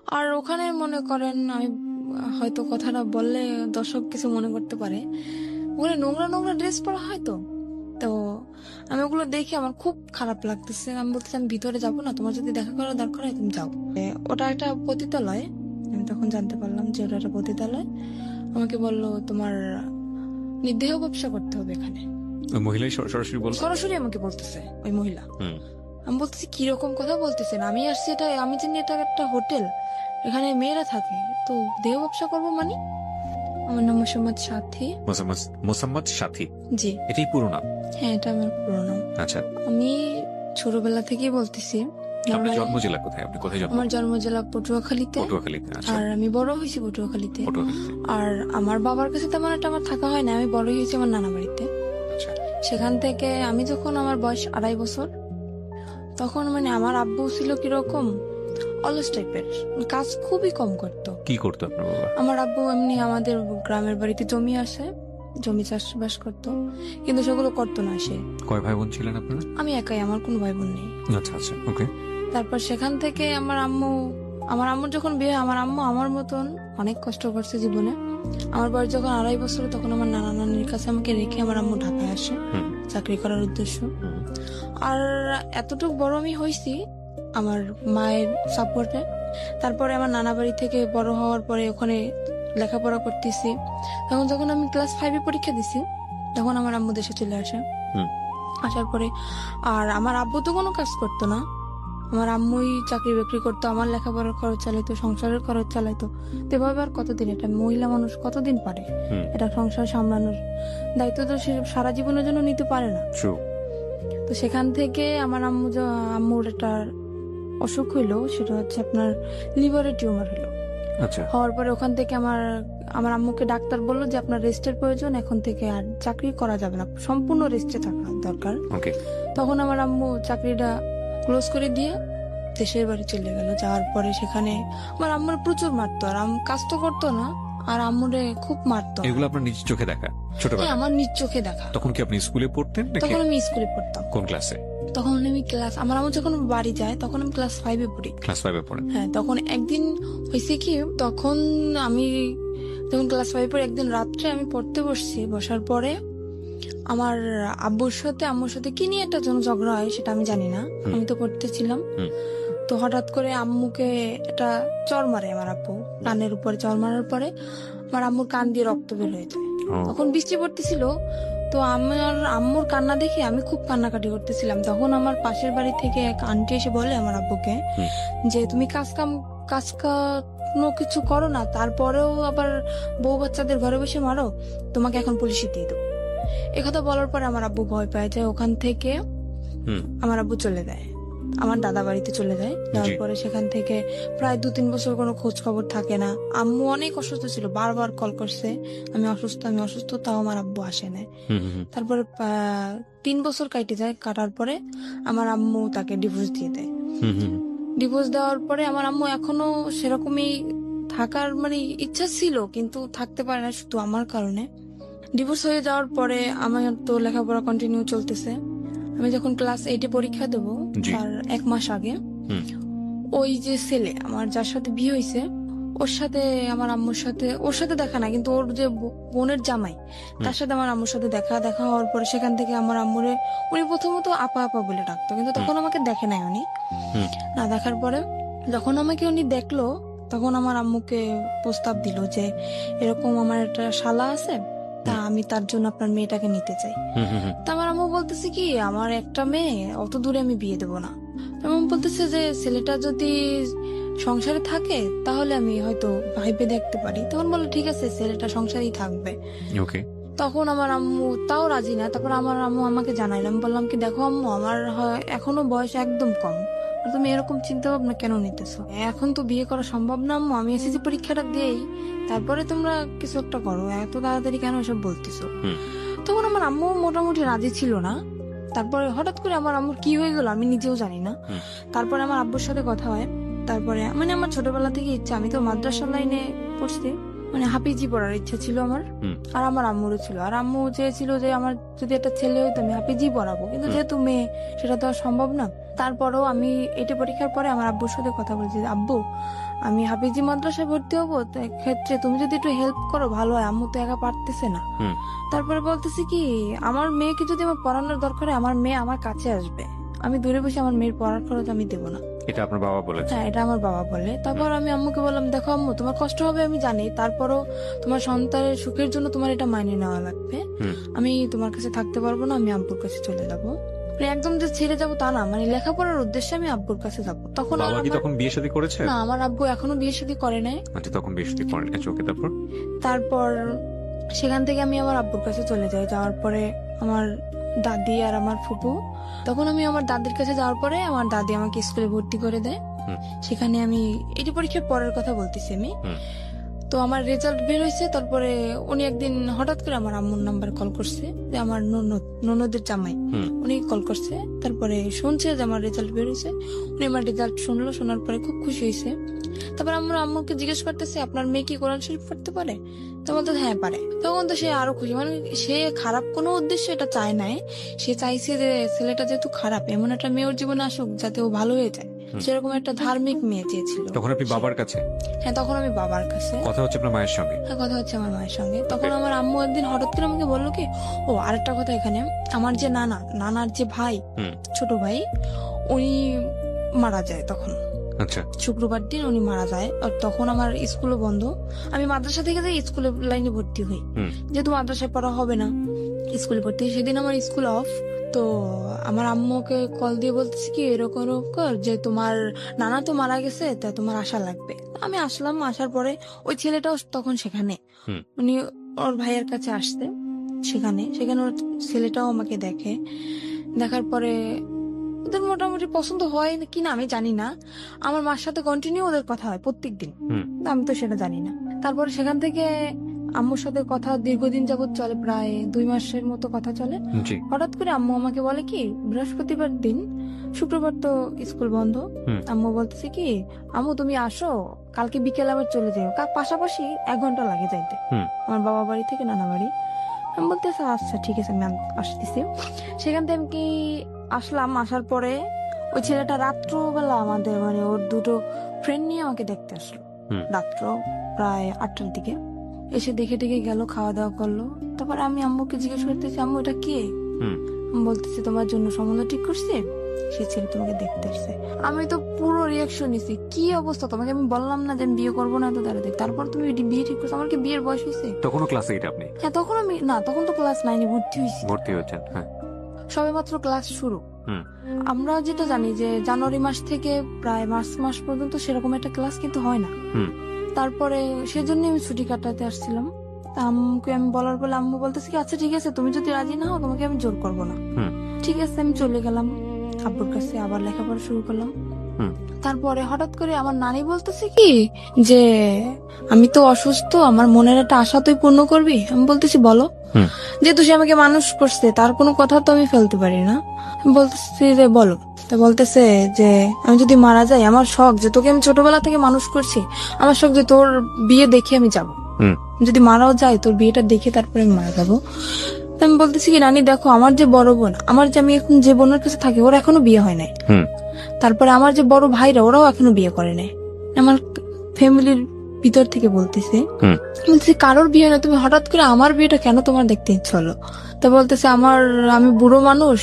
আর ওখানে মনে করেন আমি হয়তো কথাটা বললে দর্শক কিছু মনে করতে পারে, ওখানে নোংরা নোংরা ড্রেস পরা হয় তো। তো আমি ওগুলো দেখে আমার খুব খারাপ লাগতেছে। আমি বলতেছি আমি ভিতরে যাবো না, তোমার যদি দেখা করার দরকার হয় তুমি যাও। ওটা একটা পতিতালয়। আমি তখন জানতে পারলাম যে ওটা একটা পতিতালয়। আমাকে বললো তোমার নির্দেহ ব্যবসা করতে হবে এখানে। ওই মহিলাই সরাসরি বলল? সরাসরি আমাকে বলতেছে ওই মহিলা। হুম। আমি বলতেছি কিরকম কথা বলতেছেন, আমি আসছি এটা, আমি জানি এটা একটা হোটেল, এখানে মেয়েরা থাকে, তো দেহ ব্যবসা করবো মানে? আমার নাম মোসাম্মদ সাথী। মোসাম্মদ সাথী? জি। এটাই পুরো নাম? হ্যাঁ, এটা আমার পুরো নাম। আচ্ছা, আমি ছোটবেলা থেকেই বলতেছি। আপনার জন্ম জেলা কোথায়? আপনি কোথায় জন্ম? আমার জন্ম জেলা পটুয়াখালীতে। পটুয়াখালীতে? আচ্ছা। আর আমি বড় হয়েছি পটুয়াখালীতে। পটুয়াখালীতে। আর আমার বাবার কাছে তেমন একটা আমার থাকা হয় না, আমি বড় হয়েছি আমার নানা বাড়িতে। আচ্ছা। সেখান থেকে আমি যখন আমার বয়স 2.5 বছর, তখন মানে আমার আব্বু ছিল কিরকম অলস টাইপের, কাজ খুবই কম করতো। কি করতো আপনার বাবা? আমার আব্বু এমনি আমাদের গ্রামের বাড়িতে জমি আসে, জমি চাষবাস করতো, কিন্তু সেগুলো করতো না সে। কয় ভাই বোন ছিলেন আপনারা? আমি একাই, আমার কোনো ভাই বোন নেই। আচ্ছা আচ্ছা, ওকে। তারপর সেখান থেকে আমার আম্মুর যখন বিয়ে, আমার আম্মু আমার মতন অনেক কষ্ট করছে জীবনে। আমার বয়স যখন 2.5 বছর, তখন আমার নানা নানির কাছে আমাকে রেখে আমার আম্মু ঢাকায় আসে চাকরি করার উদ্দেশ্য। আর এতটুকু বড় আমি হয়েছি আমার মায়ের সাপোর্টে। তারপরে আমার নানা বাড়ি থেকে বড় হওয়ার পরে ওখানে লেখাপড়া করতেছি। তখন যখন আমি ক্লাস 5-এ পরীক্ষা দিছি, তখন আমার আম্মু দেশে চলে আসে। আসার পরে আর আমার আব্বু তো কোনো কাজ করতো না, আমার আম্মুই চাকরি বাকরি করতো, আমার লেখাপড়ার খরচ চালাইতো, সংসারের খরচ চালাইতো। তো এভাবে আর কতদিন, এটা মহিলা মানুষ কতদিন পারে এটা সংসার সামলানোর দায়িত্ব? তো সে সারা জীবনের জন্য নিতে পারে না। তো সেখান থেকে আমার আম্মুর একটা অসুখ হইলো, সেটা হচ্ছে আপনার লিভারের টিউমার হলো। আচ্ছা। হওয়ার পরে ওখান থেকে আমার আম্মুকে ডাক্তার বললো যে আপনার রেস্টের প্রয়োজন, এখন থেকে আর চাকরি করা যাবে না, সম্পূর্ণ রেস্টে থাকা দরকার। তখন আমার আম্মু চাকরিটা ক্লোজ করে দিয়ে দেশের বাড়ি চলে গেল। যাওয়ার পরে সেখানে আমার আম্মুর প্রচুর মারতো, আর কাজ তো করতো না, আর আম্মুরে খুব মারতো। এগুলো আপনার নিজ চোখে দেখা? ছোটবেলা? হ্যাঁ, আমার নিজ চোখে দেখা। তখন কি আপনি স্কুলে পড়তেন নাকি? তখন আমি স্কুলে পড়তাম। কোন ক্লাসে? তখন আমি আমার আম্মু যখন বাড়ি যায় তখন আমি ক্লাস 5-এ পড়ি। ক্লাস 5-এ পড়েন? হ্যাঁ। তখন একদিন হয়েছে কি, তখন আমি যখন ক্লাস 5-এ পড়ি, একদিন রাত্রে আমি পড়তে বসছি, বসার পরে আমার আম্মুর সাথে কি নিয়ে একটা যেন ঝগড়া হয়, সেটা আমি জানি না, আমি তো পড়তেছিলাম। তো হঠাৎ করে আম্মুকে একটা চড় মারে আমার আব্বু, কানের উপরে চড় মারার পরে আমার আম্মুর কান দিয়ে রক্ত বের হয়ে যায়। তখন বৃষ্টি পড়তেছিল, তো আমার আম্মুর কান্না দেখে আমি খুব কান্নাকাটি করতেছিলাম। তখন আমার পাশের বাড়ি থেকে এক আন্টি এসে বলে আমার আব্বুকে যে তুমি কাজ কোনো কিছু করো না, তারপরেও আবার বউ বাচ্চাদের ঘরে বসে মারো, তোমাকে এখন পুলিশে দিয়ে দেবো। একথা বলার পরে আমার আব্বু ভয় পায় যায়, ওখান থেকে আমার আব্বু চলে যায়, আমার দাদা বাড়িতে চলে যায়। যাওয়ার পরে সেখান থেকে প্রায় 2-3 বছর কোনো খোঁজ খবর থাকে না। আম্মু অনেক অসুস্থ ছিল, বারবার কল করছে আমি অসুস্থ, তাও আমার আব্বু আসে না। তারপরে 3 বছর কাটে যায়, কাটার পরে আমার আম্মু তাকে ডিভোর্স দিয়ে দেয়। ডিভোর্স দেওয়ার পরে আমার আম্মু এখনো সেরকমই থাকার মানে ইচ্ছা ছিল, কিন্তু থাকতে পারে না শুধু আমার কারণে। ডিভোর্স হয়ে যাওয়ার পরে আমার তো লেখাপড়া কন্টিনিউ চলতেছে। আমি যখন ক্লাস 8-এ পরীক্ষা দেবো তার 1 মাস আগে ওই যে ছেলে আমার যার সাথে বিয়ে হয়েছে, ওর সাথে দেখা না, কিন্তু ওর যে বোনের জামাই, তার সাথে আমার আম্মুর সাথে দেখা হওয়ার পরে সেখান থেকে আমার আম্মুরে উনি প্রথমত আপা আপা বলে ডাকতো, কিন্তু তখন আমাকে দেখে নাই উনি। না দেখার পরে যখন আমাকে উনি দেখলো, তখন আমার আম্মুকে প্রস্তাব দিল যে এরকম আমার একটা শালা আছে, তা আমি তার জন্য আপনার মেয়েটাকে নিতে চাই। তা আমার আম্মু বলতেছে কি, আমার একটা মেয়ে, অত দূরে আমি বিয়ে দেবো না। আমার বলতেছে যে ছেলেটা যদি সংসারে থাকে তাহলে আমি হয়তো ভাইবে দেখতে পারি। তখন বললো ঠিক আছে, ছেলেটা সংসারেই থাকবে। তখন আমার আম্মু তাও রাজি না। তারপর আমার আম্মু আমাকে জানাইলাম, বললাম কি দেখো আম্মু, আমার এখনো বয়স একদম কম, তুমি এরকম চিন্তা ভাবনা কেন নিতেছো? এখন তো বিয়ে করা সম্ভব না আম্মু, আমি এসএসসি পরীক্ষাটা দিই, তারপরে তোমরা কিছু একটা করো, এত তাড়াতাড়ি কেন এসব বলতেছো? তখন আমার আম্মু মোটামুটি রাজি ছিল না। তারপরে হঠাৎ করে আমার আম্মুর কি হয়ে গেল আমি নিজেও জানি না। তারপরে আমার আব্বুর সাথে কথা হয়। তারপরে মানে আমার ছোটবেলা থেকে ইচ্ছা, আমি তো মাদ্রাসা লাইনে পড়ছি, মানে হাফিজি পড়ার ইচ্ছা ছিল আমার। হুম। আর আমার আম্মুরও ছিল, আর আম্মু চেয়েছিল যে আমার যদি একটা ছেলে হইতো আমি হাফিজি পড়াবো, কিন্তু যেহেতু মেয়ে সেটা তো আর সম্ভব না। তারপরেও আমি এটা পরীক্ষার পরে আমার আব্বুর সাথে কথা বলছি যে, আব্বু আমি হাফিজি মাদ্রাসায় ভর্তি হবো, তো ক্ষেত্রে তুমি যদি একটু হেল্প করো ভালো হয়, আম্মু তো একা পারতেছে না। হুম। তারপরে বলতেছি কি, আমার মেয়েকে যদি আমার পড়ানোর দরকার হয় আমার মেয়ে আমার কাছে আসবে, আমি দূরে বসে আমার মেয়ের পড়ার খরচ আমি দেবো না। এটা আপনার বাবা বলেছে? হ্যাঁ, এটা আমার বাবা বলে। তারপর আমি আম্মুকে বললাম, দেখো আম্মু তোমার কষ্ট হবে আমি জানি, তারপরও তোমার সন্তানের সুখের জন্য তোমার এটা মাইনে নেওয়া লাগবে। হুম। আমি তোমার কাছে থাকতে পারবো না, আমি আব্বুর কাছে চলে যাবো। মানে একদম যে ছেড়ে যাবো তা না, মানে লেখাপড়ার উদ্দেশ্যে আমি আব্বুর কাছে যাবো। তখন আর বাবা কি আমার- তখন বিয়ে শাদী করেছে? না, আমার আব্বু এখনো বিয়ে শাদী করে নাই। আচ্ছা, তখন বিয়ে শাদী করেন। আচ্ছা, ওকে, তারপর? তারপর সেখান থেকে আমি আমার আব্বুর কাছে চলে যাই। যাওয়ার পরে আমার দাদি আর আমার ফুপু, তখন আমি আমার দাদির কাছে যাওয়ার পরে আমার দাদি আমাকে স্কুলে ভর্তি করে দেয়। হুম। সেখানে আমি এটি পরীক্ষার পরের কথা বলতেছি আমি। হুম। তো আমার রেজাল্ট বের হয়েছে, তারপরে উনি একদিন হঠাৎ করে আমার আম্মুর নাম্বার কল করছে, যে আমার ননদের জামাই, হুম। উনি কল করছে। তারপরে শুনছে যে আমার রেজাল্ট বের হয়েছে, উনি আমার রেজাল্ট শুনলো, শোনার পরে খুব খুশি হয়েছে। তারপর আমরা আম্মুকে জিজ্ঞেস করতেছে, আপনার মেয়ে কি কোরআন শরীফ পড়তে পারে? তো বলতে হ্যাঁ পারে। তখন তো সে আরো খুশি, মানে সে খারাপ কোনো উদ্দেশ্য এটা চায় নাই, সে চাইছে যে ছেলেটা যেহেতু খারাপ, এমন একটা মেয়ে ওর জীবনে আসুক যাতে ও ভালো হয়ে যায়, সেরকম একটা ধার্মিক মেয়ে চেয়েছিল। তখন আপনি বাবার কাছে? হ্যাঁ, তখন আমি বাবার কাছে। কথা হচ্ছে আপনার মায়ের সঙ্গে? হ্যাঁ, কথা হচ্ছে আমার মায়ের সঙ্গে। তখন আমার আম্মু একদিন হঠাৎ করে আমাকে বললো কি, ও আরেকটা কথা, এখানে আমার যে নানার যে ভাই, হুম। ছোট ভাই, উনি মারা যায় তখন। আচ্ছা। শুক্রবার দিন উনি মারা যায়। আর তখন আমার স্কুলও বন্ধ, আমি মাদ্রাসা থেকে যাই স্কুলে লাইনে ভর্তি হই, হুম। যেহেতু মাদ্রাসায় পড়া হবে না, স্কুলে ভর্তি হই। সেদিন আমার স্কুল অফ। তো আমার আম্মুকে কল দিয়ে বলতেছি কি, এরকম এরকম যে তোমার নানা তো মারা গেছে, তা তোমার আসা লাগবে। আমি আসলাম, আসার পরে ওই ছেলেটাও তখন সেখানে, হুম। উনি ওর ভাইয়ের কাছে আসতে, সেখানে ওর ছেলেটাও আমাকে দেখে। দেখার পরে ওদের মোটামুটি পছন্দ হয় কিনা আমি জানি না, আমার মার সাথে কন্টিনিউ ওদের কথা হয় প্রত্যেকদিন, হুম। আমি তো সেটা জানি না। তারপরে সেখান থেকে আম্মুর সাথে কথা দীর্ঘদিন যাবত চলে, প্রায় 2 মাসের মতো কথা চলে। জি। হঠাৎ করে আম্মু আমাকে বলে কি, বৃহস্পতিবার দিন, শুক্রবার তো স্কুল বন্ধ, হুম। আম্মু বলতেছে কি, আম্মু তুমি আসো, কালকে বিকেল আবার চলে যাও, পাশাপাশি 1 ঘন্টা লাগে যাইতে হুম। আমার বাবা বাড়ি থেকে নানা বাড়ি। আমি বলতেছি আচ্ছা ঠিক আছে ম্যাম, আসতেছি। সেখান থেকে আমি কি আসলাম, আসার পরে ওই ছেলেটা রাত্রবেলা আমাদের মানে ওর 2টো ফ্রেন্ড নিয়ে আমাকে দেখতে আসলো। হুম। রাত্র প্রায় 8টার দিকে এসে দেখে টেকে গেল, খাওয়া দাওয়া করলো। তারপর আমি আম্মুকে জিজ্ঞেস করতেছি, আম্মু এটা কে? হুম। আমি বলতেছি তোমার জন্য সম্বন্ধ ঠিক করছে, সে ছেলে তোমাকে দেখতে আসছে। আমি তো পুরো রিয়াকশন নিছি, কি অবস্থা, তোমাকে আমি বললাম না যে আমি বিয়ে করবো না, তো তাড়াতাড়ি, তারপর তুমি বিয়ে ঠিক করছো, আমার কি বিয়ের বয়স হয়েছে? তখনও ক্লাস 8 আপনি? হ্যাঁ, তখন আমি না, তখন তো ক্লাস 9-এ ভর্তি হয়েছি, ভর্তি হয়েছেন? হ্যাঁ। সবে মাত্র ক্লাস শুরু। হুম। আমরা যেটা জানি যে জানুয়ারি মাস থেকে প্রায় মার্চ মাস পর্যন্ত সেরকম একটা ক্লাস কিন্তু হয় না। হুম। তারপরে সেজন্য আমি ছুটি কাটাতে আসছিলাম। তা আম্মুকে আমি বলার বলে আম্মু বলতেছে কি, আচ্ছা ঠিক আছে, তুমি যদি রাজি না হও তোমাকে আমি জোর করবো না। হুম। ঠিক আছে, আমি চলে গেলাম আব্বুর কাছে, আবার লেখাপড়া শুরু করলাম। হুম। তারপরে হঠাৎ করে আমার নানি বলতেছে কি যে, আমি তো অসুস্থ, আমার মনের একটা আশা তুই পূর্ণ করবি। আমি বলতেছি বলো। হুম। যেহেতু সে আমাকে মানুষ করছে, তার কোনো কথা তো আমি ফেলতে পারি না। আমি বলতেছি যে বলো। তা বলতেছে যে আমি যদি মারা যাই, আমার শখ যে তোকে আমি ছোটবেলা থেকে মানুষ করছি, আমার শখ যে তোর বিয়ে দেখে আমি যাব। হুম। যদি মারাও যায় তোর বিয়েটা দেখে তারপরে আমি মারা যাবো। তা আমি বলতেছি কি, নানি দেখো, আমার যে বড় বোন, আমার যে আমি এখন যে বোনের কাছে থাকি, ওর এখনো বিয়ে হয় নাই। হুম। তারপরে আমার যে বড় ভাইরা, ওরাও এখনো বিয়ে করে নাই। আমার ফ্যামিলির ভিতর থেকে বলতেছে, হুম। বলতেছি কারোর বিয়ে না, তুমি হঠাৎ করে আমার বিয়েটা কেন তোমার দেখতে ইচ্ছে হলো? তা বলতেছে আমি বুড়ো মানুষ,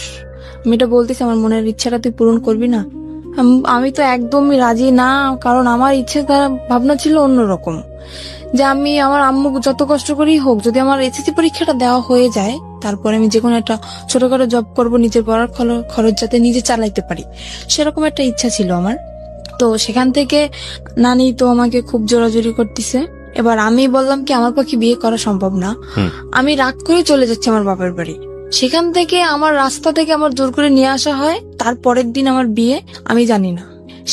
আমি এটা বলতেছি আমার মনের ইচ্ছাটা তুই পূরণ করবি না? আমি তো একদমই রাজি না, কারণ আমার ইচ্ছে ভাবনা ছিল অন্যরকম, যে আমি আমার আম্মু যত কষ্ট করেই হোক, যদি আমার এসএসসি পরীক্ষাটা দেওয়া হয়ে যায়, তারপরে আমি যে কোনো একটা ছোটখাটো জব করব, নিজের পড়ার খরচ যাতে নিজে চালাইতে পারি, সেরকম একটা ইচ্ছা ছিল আমার। তো সেখান থেকে নানি তো আমাকে খুব জোরাজোরি করতেছে। এবার আমি বললাম কি, আমার পক্ষে বিয়ে করা সম্ভব না। হুম। আমি রাগ করে চলে যাচ্ছি আমার বাবার বাড়ি। সেখান থেকে আমার রাস্তা থেকে আমার জোর করে নিয়ে আসা হয়, তারপরের দিন আমার বিয়ে। আমি জানি না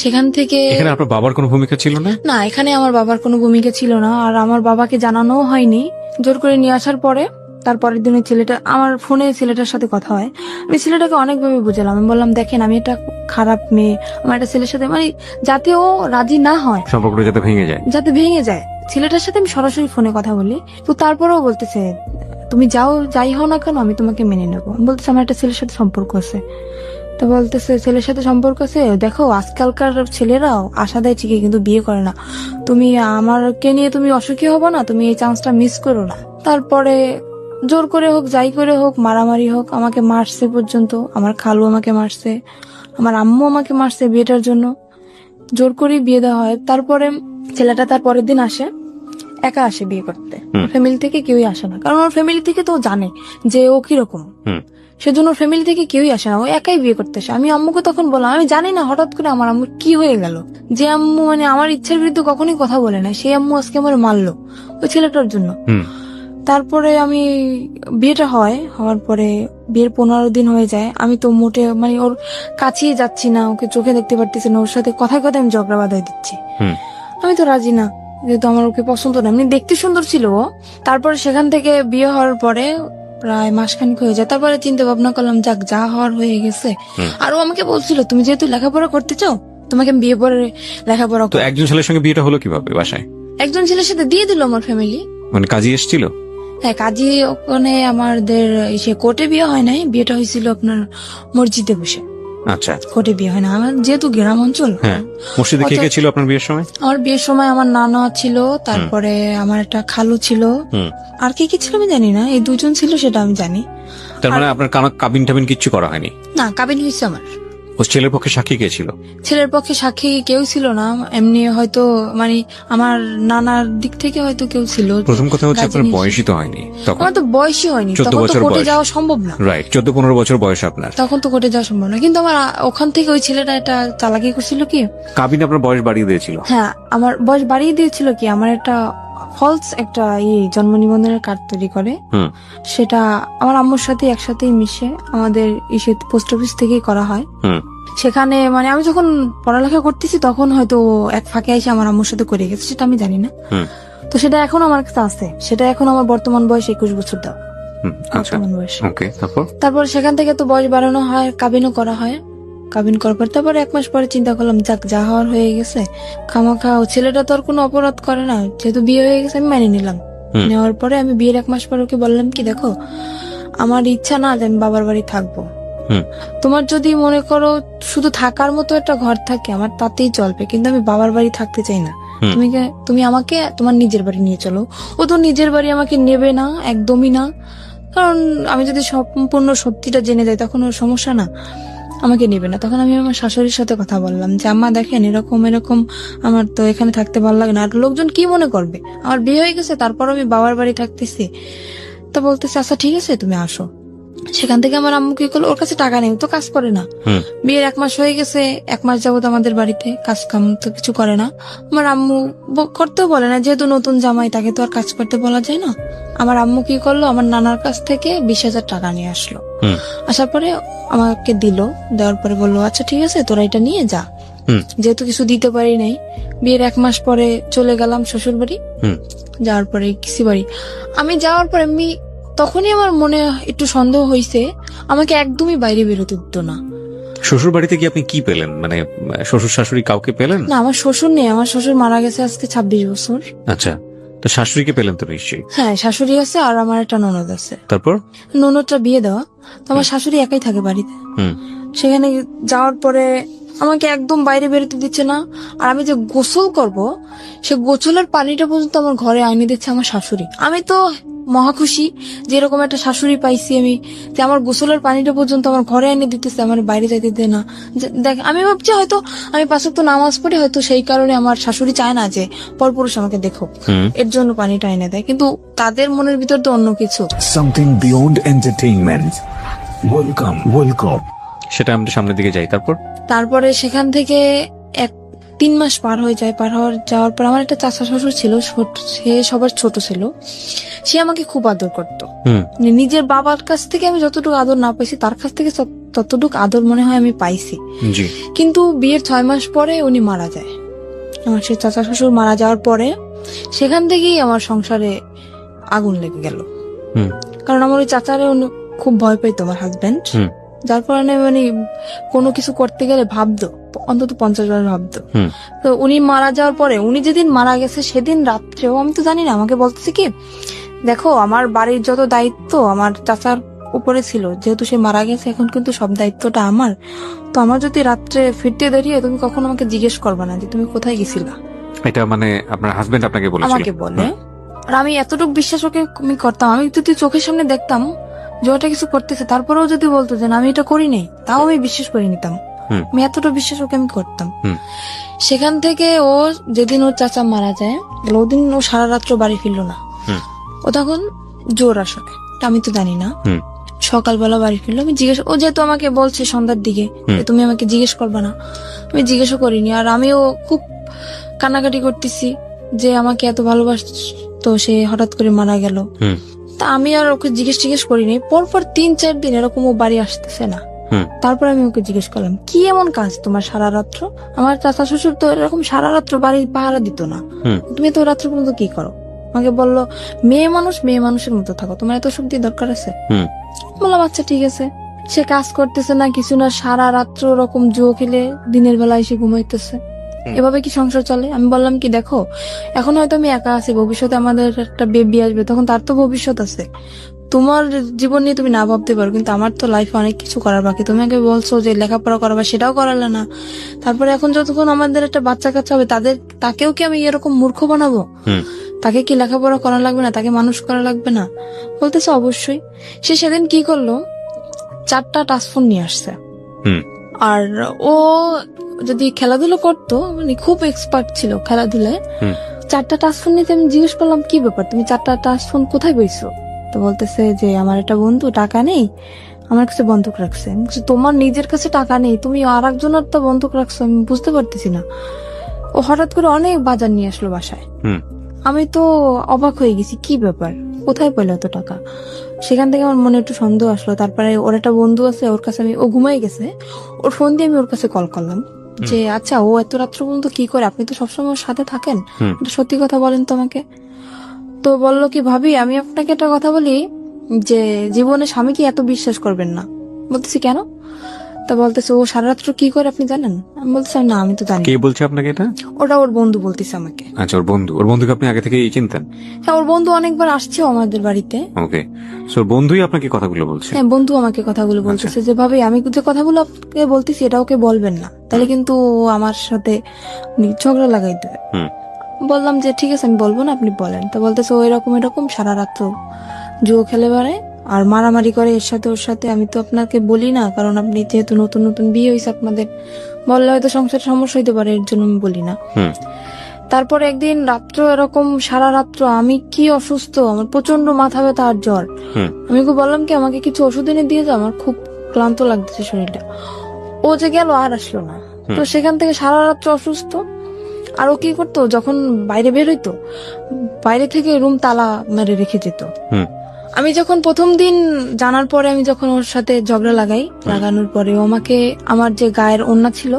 সেখান থেকে, এখানে আপনার বাবার কোনো ভূমিকা ছিল না? না, এখানে আমার বাবার কোনো ভূমিকা ছিল না, আর আমার বাবাকে জানানোও হয়নি। জোর করে নিয়ে আসার পরে তারপরের দিন ওই ছেলেটা, আমার ফোনে ছেলেটার সাথে কথা হয়, আমি ছেলেটাকে অনেকভাবে বুঝালাম। আমি বললাম দেখেন, আমি একটা খারাপ মেয়ে, আমার একটা ছেলের সাথে, মানে যাতে ও রাজি না হয়, সম্পর্কটা যাতে ভেঙে যায়। যাতে ভেঙে যায়, ছেলেটার সাথে আমি সরাসরি ফোনে কথা বলি, তো তারপরেও বলতেছে তুমি যাই হও না কেন আমি তোমাকে মেনে নেবো। বলতেছে আমার একটা ছেলের সাথে সম্পর্ক আছে। তো বলতেছে ছেলের সাথে সম্পর্ক আছে, দেখো আজকালকার ছেলেরাও আশা দেয় ঠিকই কিন্তু বিয়ে করে না, তুমি আমারকে নিয়ে তুমি অসুখী হবো না, তুমি এই চান্সটা মিস করো না। তারপরে জোর করে হোক যাই করে হোক, মারামারি হোক, আমাকে মারছে পর্যন্ত, আমার খালু আমাকে মারছে, আমার আম্মু আমাকে মারছে বিয়েটার জন্য, জোর করেই বিয়ে দেওয়া হয়। তারপরে ছেলেটা তার পরের দিন আসে, একা আসে বিয়ে করতে, ফ্যামিলি থেকে কেউই আসে না, কারণ ওর ফ্যামিলি থেকে তো জানে যে ও কিরকম, সেজন্য ওর ফ্যামিলি থেকে কেউই আসে না, ও একাই বিয়ে করতে আসে। আমি আম্মুকে তখন বললাম আমি জানি না হঠাৎ করে আমার আম্মুর কি হয়ে গেল, যে আম্মু মানে আমার ইচ্ছার বিরুদ্ধে কখনোই কথা বলে না, সেই আম্মু আজকে আমার মারলো ওই ছেলেটার জন্য। তারপরে আমি বিয়েটা হওয়ার পরে বিয়ের 15 দিন হয়ে যায়, আমি তো মোটে মানে ওর কাছেই যাচ্ছি না, ওকে চোখে দেখতে পারতেছি না, ওর সাথে কথায় কথায় আমি ঝগড়া বাঁধাই দিচ্ছি। আমি তো রাজি না, যেহেতু আমার ওকে পছন্দ না, এমনি দেখতে সুন্দর ছিল ও। তারপরে সেখান থেকে বিয়ে হওয়ার পরে প্রায় মাসখানিক হয়ে যায়, তারপরে চিন্তা ভাবনা করলাম যাক যা হওয়ার হয়ে গেছে। আর ও আমাকে বলছিল তুমি যেহেতু লেখাপড়া করতে চাও তোমাকে আমি বিয়ে পরে লেখাপড়া তো একজন ছেলের সঙ্গে বিয়েটা হলো কিভাবে বাসায়? একজন ছেলের সাথে দিয়ে দিল আমার ফ্যামিলি। মানে কাজী এসেছিল? হ্যাঁ কাজী, ওখানে আমাদের সে কোর্টে বিয়ে হয় নাই, বিয়েটা হয়েছিল আপনার মসজিদে বসে। আচ্ছা, কোর্টে বিয়ে হয় না, আমার যেহেতু গ্রাম অঞ্চল। হ্যাঁ, মসজিদে কে কে ছিল আপনার বিয়ের সময়? আমার বিয়ের সময় আমার নানা ছিল, তারপরে আমার একটা খালু ছিল, আর কি কি ছিল আমি জানি না, এই দুজন ছিল সেটা আমি জানি। তার মানে আপনার কাবিন টাবিন কিচ্ছু করা হয়নি? না, কাবিন হয়েছে আমার। ও ছেলের পক্ষে সাক্ষী কে ছিল? ছেলের পক্ষে সাক্ষী কেউ ছিল না, এমনি হয়তো মানে আমার নানার দিক থেকে হয়তো কেউ ছিল। প্রথম কথা হচ্ছে আপনার বয়সই তো হয়নি তখন। আমার তো বয়সই হয়নি, 14 তখন তো বছর কোর্টে বয়স। যাওয়া সম্ভব না। রাইট, 14-15 বছর বয়স আপনার, তখন তো কোর্টে যাওয়া সম্ভব না। কিন্তু আমার ওখান থেকে ওই ছেলেটা একটা চালাকি করছিল কি, কাবিন আপনার বয়স বাড়িয়ে দিয়েছিল? হ্যাঁ আমার বয়স বাড়িয়ে দিয়েছিল কি, আমার একটা ফলস একটা জন্ম নিবন্ধনের কার্ড তৈরি করে, সেটা আমার আম্মুর সাথে একসাথেই মিশে আমাদের পোস্ট অফিস থেকেই করা হয়। সেখানে মানে আমি যখন পড়ালেখা করতেছি তখন হয়তো এক ফাঁকে এসে আমার আম্মুর সাথে করে গেছে, সেটা আমি জানি না। তো সেটা এখন আমার কাছে আছে, সেটা এখন আমার বর্তমান বয়স 21 বছর দাও, বর্তমান বয়স। তারপর সেখান থেকে তো বয়স বাড়ানো হয়, কাবিনও করা হয়। কাবিন করার পর তারপরে 1 মাস পরে চিন্তা করলাম যাক যা হওয়ার হয়ে গেছে, খামাখা ও ছেলেটা তো আর কোনো অপরাধ করে না, যেহেতু বিয়ে হয়ে গেছে আমি মেনে নিলাম। নেওয়ার পরে আমি বিয়ের 1 মাস পরে ওকে বললাম কি দেখো আমার ইচ্ছা না যে আমি বাবার বাড়ি থাকবো, তোমার যদি মনে করো শুধু থাকার মতো একটা ঘর থাকে আমার তাতেই চলবে, কিন্তু আমি বাবার বাড়ি থাকতে চাই না, তুমি আমাকে তোমার নিজের বাড়ি নিয়ে চলো। ও তো নিজের বাড়ি আমাকে নেবে না, একদমই না, কারণ আমি যদি সম্পূর্ণ সত্যিটা জেনে যাই তখন ওর সমস্যা না, আমাকে নেবে না। তখন আমি আমার শাশুড়ির সাথে কথা বললাম যে আম্মা দেখেন এরকম আমার তো এখানে থাকতে ভালো লাগে না, আর লোকজন কি মনে করবে, আমার বিয়ে হয়ে গেছে তারপর আমি বাবার বাড়ি থাকতেছি। তো বলতেছে আচ্ছা ঠিক আছে তুমি আসো। সেখান থেকে আমার আম্মু কি করলো, ওর কাছে টাকা নেই, তো কাজ করে না, বিয়ের 1 মাস হয়ে গেছে, 1 মাস যাবত আমাদের বাড়িতে কাজ কাম তো কিছু করে না। আমার আম্মু করতেও বলে না, যেহেতু নতুন জামাই তাকে তো আর কাজ করতে বলা যায় না। আমার আম্মু কি করলো, আমার নানার কাছ থেকে 20,000 টাকা নিয়ে আসলো, আসার পরে আমাকে দিল, দেওয়ার পরে বললো আচ্ছা ঠিক আছে তোরা এটা নিয়ে যা, যেহেতু কিছু দিতে পারি নাই। বিয়ের 1 মাস পরে চলে গেলাম শ্বশুর বাড়ি, যাওয়ার পরে কিসি বাড়ি আমি যাওয়ার পরে আমি তখনই আমার মনে একটু সন্দেহ হয়েছে, আমাকে একদমই বাইরে বেরোতে দিত না। শ্বশুর বাড়িতে কি আপনি কি পেলেন, মানে শ্বশুর শাশুড়ি কাউকে পেলেন? না আমার শ্বশুর নেই, আমার শ্বশুর মারা গেছে আজকে 26 বছর। আচ্ছা, তো শাশুড়িকে পেলেন তো নিশ্চয়ই? হ্যাঁ শাশুড়ি আছে আর আমার একটা ননদ আছে। তারপর ননদটা বিয়ে দেওয়া, তো আমার শাশুড়ি একাই থাকে বাড়িতে। সেখানে যাওয়ার পরে আমাকে একদম বাইরে বেরোতে দিচ্ছে না, আর আমি যে গোসল করব সে গোসলের পানিটা পর্যন্ত আমার ঘরে আনিয়ে দিচ্ছে আমার শাশুড়ি। আমি তো মহা খুশি যে এরকম একটা শাশুড়ি পাইছি আমি, যে আমার গোসলের পানিটা পর্যন্ত আমার ঘরে এনে দিতেছে, আমার বাইরে যাইতে দেয় না। দেখ আমি ভাবছি হয়তো আমি 5 ওয়াক্ত নামাজ পড়ি, হয়তো সেই কারণে আমার শাশুড়ি চায় না যে পরপুরুষ আমাকে দেখুক, এর জন্য পানিটা এনে দেয়, কিন্তু তাদের মনের ভিতর তো অন্য কিছু। Something beyond entertainment. Welcome. সেটা আমরা সামনের দিকে যাই। তারপরে সেখান থেকে 3 মাস পার হয়ে যায়, যাওয়ার পর আমার একটা চাচা শ্বশুর ছিল, সে সবার ছোট ছিল, সে আমাকে খুব আদর করতো। নিজের বাবার কাছ থেকে আমি যতটুকু আদর না পাইছি তার কাছ থেকে ততটুকু আদর মনে হয় আমি পাইছি। কিন্তু বিয়ের 6 মাস পরে উনি মারা যায়, আমার সে চাচা শ্বশুর মারা যাওয়ার পরে সেখান থেকেই আমার সংসারে আগুন লেগে গেল। কারণ আমার ওই চাচারে খুব ভয় পাইতো আমার হাজবেন্ড, যার কারণে মানে কোনো কিছু করতে গেলে ভাবতো অন্তত 50 বার ভাবতো। হুম। তো উনি মারা যাওয়ার পরে, উনি যেদিন মারা গেছে সেদিন রাত্রেও আমি তো জানি না, আমাকে বলতেছে কি, দেখো আমার বাড়ির যত দায়িত্ব আমার চাচার উপরে ছিল, যেহেতু সে মারা গেছে এখন কিন্তু সব দায়িত্বটা আমার। তো আমার যদি রাত্রে ফিরতে দেরি হয় তুমি কখনো আমাকে জিজ্ঞেস করবে না যে তুমি কোথায় গেছিলা। এটা মানে আপনার হাজবেন্ড আপনাকে বলেছিল? আমাকে বলে। আর আমি এতটুকু বিশ্বাস ওকে আমি করতাম, আমি যদি চোখের সামনে দেখতাম যে ওটা কিছু করতেছে, তারপরেও যদি বলতো যে না আমি এটা করি নাই, তাও আমি বিশ্বাস করে নিতাম। হুম। আমি এতটা বিশ্বাস ওকে আমি করতাম। হুম। সেখান থেকে ও যেদিন ওর চাচা মারা যায়, ওদিন ও সারা রাত্র বাড়ি ফিরলো না। হুম। ও তখন জোর আসলে, আমি তো জানি না। হুম। সকালবেলা বাড়ি ফিরলো, আমি জিজ্ঞেস, ও যেহেতু আমাকে বলছে সন্ধ্যার দিকে যে তুমি আমাকে জিজ্ঞেস করবে না, আমি জিজ্ঞেসও করিনি। আর আমিও খুব কান্নাকাটি করতেছি যে আমাকে এত ভালোবাসতো, সে হঠাৎ করে মারা গেল। হুম। তা আমি আর ওকে জিজ্ঞেস করিনি। পরপর 3-4 দিন এরকম ও বাড়ি আসতেছে না। হুম। তারপর আমি ওকে জিজ্ঞেস করলাম কি এমন কাজ তোমার সারা রাত্র? আমার চাচা শ্বশুর তো এরকম সারা রাত্র বাড়ি পাহারা দিত না, হুম। তুমি তো রাত্র পর্যন্ত কি করো? আমাকে বললো মেয়ে মানুষ মেয়ে মানুষের মতো থাকো, তোমার এত শক্তি দরকার আছে? হুম। বললাম আচ্ছা ঠিক আছে। সে কাজ করতেছে না কিছু না, সারা রাত্র ওরকম জুয়ো খেলে দিনের বেলা এসে ঘুমাইতেছে। এভাবে কি সংসার চলে? আমি বললাম কি দেখো, এখন হয়তো আমি একা আছি, ভবিষ্যতে আমাদের একটা বেবি আসবে, তখন তার তো ভবিষ্যৎ আছে। তোমার জীবন নিয়ে তুমি না ভাবতে পারো, কিন্তু আমার তো লাইফে অনেক কিছু করার বাকি। তুমি আগে বলছো যে লেখাপড়া করাবা, সেটাও করালে না। তারপরে এখন যতক্ষণ আমাদের একটা বাচ্চা কাচ্চা হবে, তাকেও কি আমি এরকম মূর্খ বানাবো? হুম। তাকে কি লেখাপড়া করা লাগবে না? তাকে মানুষ করা লাগবে না? বলতেছে অবশ্যই। সে সেদিন কি করলো, 4টা টাচফোন নিয়ে আসছে। হুম। আর ও যদি খেলাধুলো করতো, মানে খুব এক্সপার্ট ছিল খেলাধুলায়। হুম। 4টা টাচফোন নিতে আমি জিজ্ঞেস করলাম কি ব্যাপার, তুমি 4টা টাচফোন কোথায় বইছো? তো বলতেছে যে আমার একটা বন্ধু টাকা নেই, আমার কাছে বন্ধক রাখছে। আমি বলছি, তোমার নিজের কাছে টাকা নেই, তুমি আর একজনের তো বন্ধক রাখছো, আমি বুঝতে পারতেছি না। ও হঠাৎ করে অনেক বাজার নিয়ে আসলো বাসায়। হুম। আমি তো অবাক হয়ে গেছি, কি ব্যাপার, কোথায় পেলো এত টাকা? সেখান থেকে আমার মনে একটু সন্দেহ আসলো। তারপরে ওর একটা বন্ধু আছে, ওর কাছে ও ঘুমাই গেছে, ওর ফোন দিয়ে আমি ওর কাছে কল করলাম যে আচ্ছা ও এত রাত্র পর্যন্ত কি করে, আপনি তো সবসময় ওর সাথে থাকেন, এটা সত্যি কথা বলেন তো আমাকে। তো বললো কি ভাবি আমি আপনাকে একটা কথা বলি, যে জীবনে স্বামীকে এত বিশ্বাস করবেন না। বলতেছি কেন? তা বলতেছে ও সারা রাত্র কি করে আপনি জানেন? আমি বলতেছি না আমি তো জানি কে না। বলছে আপনাকে এটা? ওটা ওর বন্ধু বলতেছে আমাকে। আচ্ছা, ওর বন্ধুকে আপনি আগে থেকে চিনতেন? হ্যাঁ, ওর বন্ধু অনেকবার আসছে আমাদের বাড়িতে। ওকে, সো বন্ধুই আপনাকে কথাগুলো বলছে? হ্যাঁ, বন্ধু আমাকে কথাগুলো বলতেছে যে ভাবি আমি যে কথাগুলো আপনাকে বলতেছি এটা ওকে বলবেন না, তাহলে কিন্তু ও আমার সাথে ঝগড়া লাগাই দেবে। হুম। বললাম যে ঠিক আছে আমি বলবো না, আপনি বলেন। তো বলতেছে ও এরকম সারা রাত্র জুয়ো খেলে বেড়ায় আর মারামারি করে এর সাথে ওর সাথে। আমি তো আপনাকে বলি না, কারণ আপনি যেহেতু নতুন নতুন বিয়ে হয়েছে আপনাদের, বললে হয়তো সংসার সমস্যা হইতে পারে, এর জন্য আমি বলি না। হুম। তারপরে একদিন রাত্র এরকম সারা রাত্র আমি কি অসুস্থ, আমার প্রচন্ড মাথা ব্যথা আর জ্বর। হুম। আমি ওকে বললাম কি আমাকে কিছু ওষুধ এনে দিয়ে যাও, আমার খুব ক্লান্ত লাগতেছে শরীরটা। ও যে গেল আর আসলো না। তো সেখান থেকে সারা রাত্র অসুস্থ। আর ও কি করতো, যখন বাইরে বের হইতো বাইরে থেকে রুম তালা মেরে রেখে যেত। হুম। আমি যখন প্রথম দিন জানার পরে আমি যখন ওর সাথে ঝগড়া লাগানোর পরে ও আমাকে আমার যে গায়ের ওড়না ছিল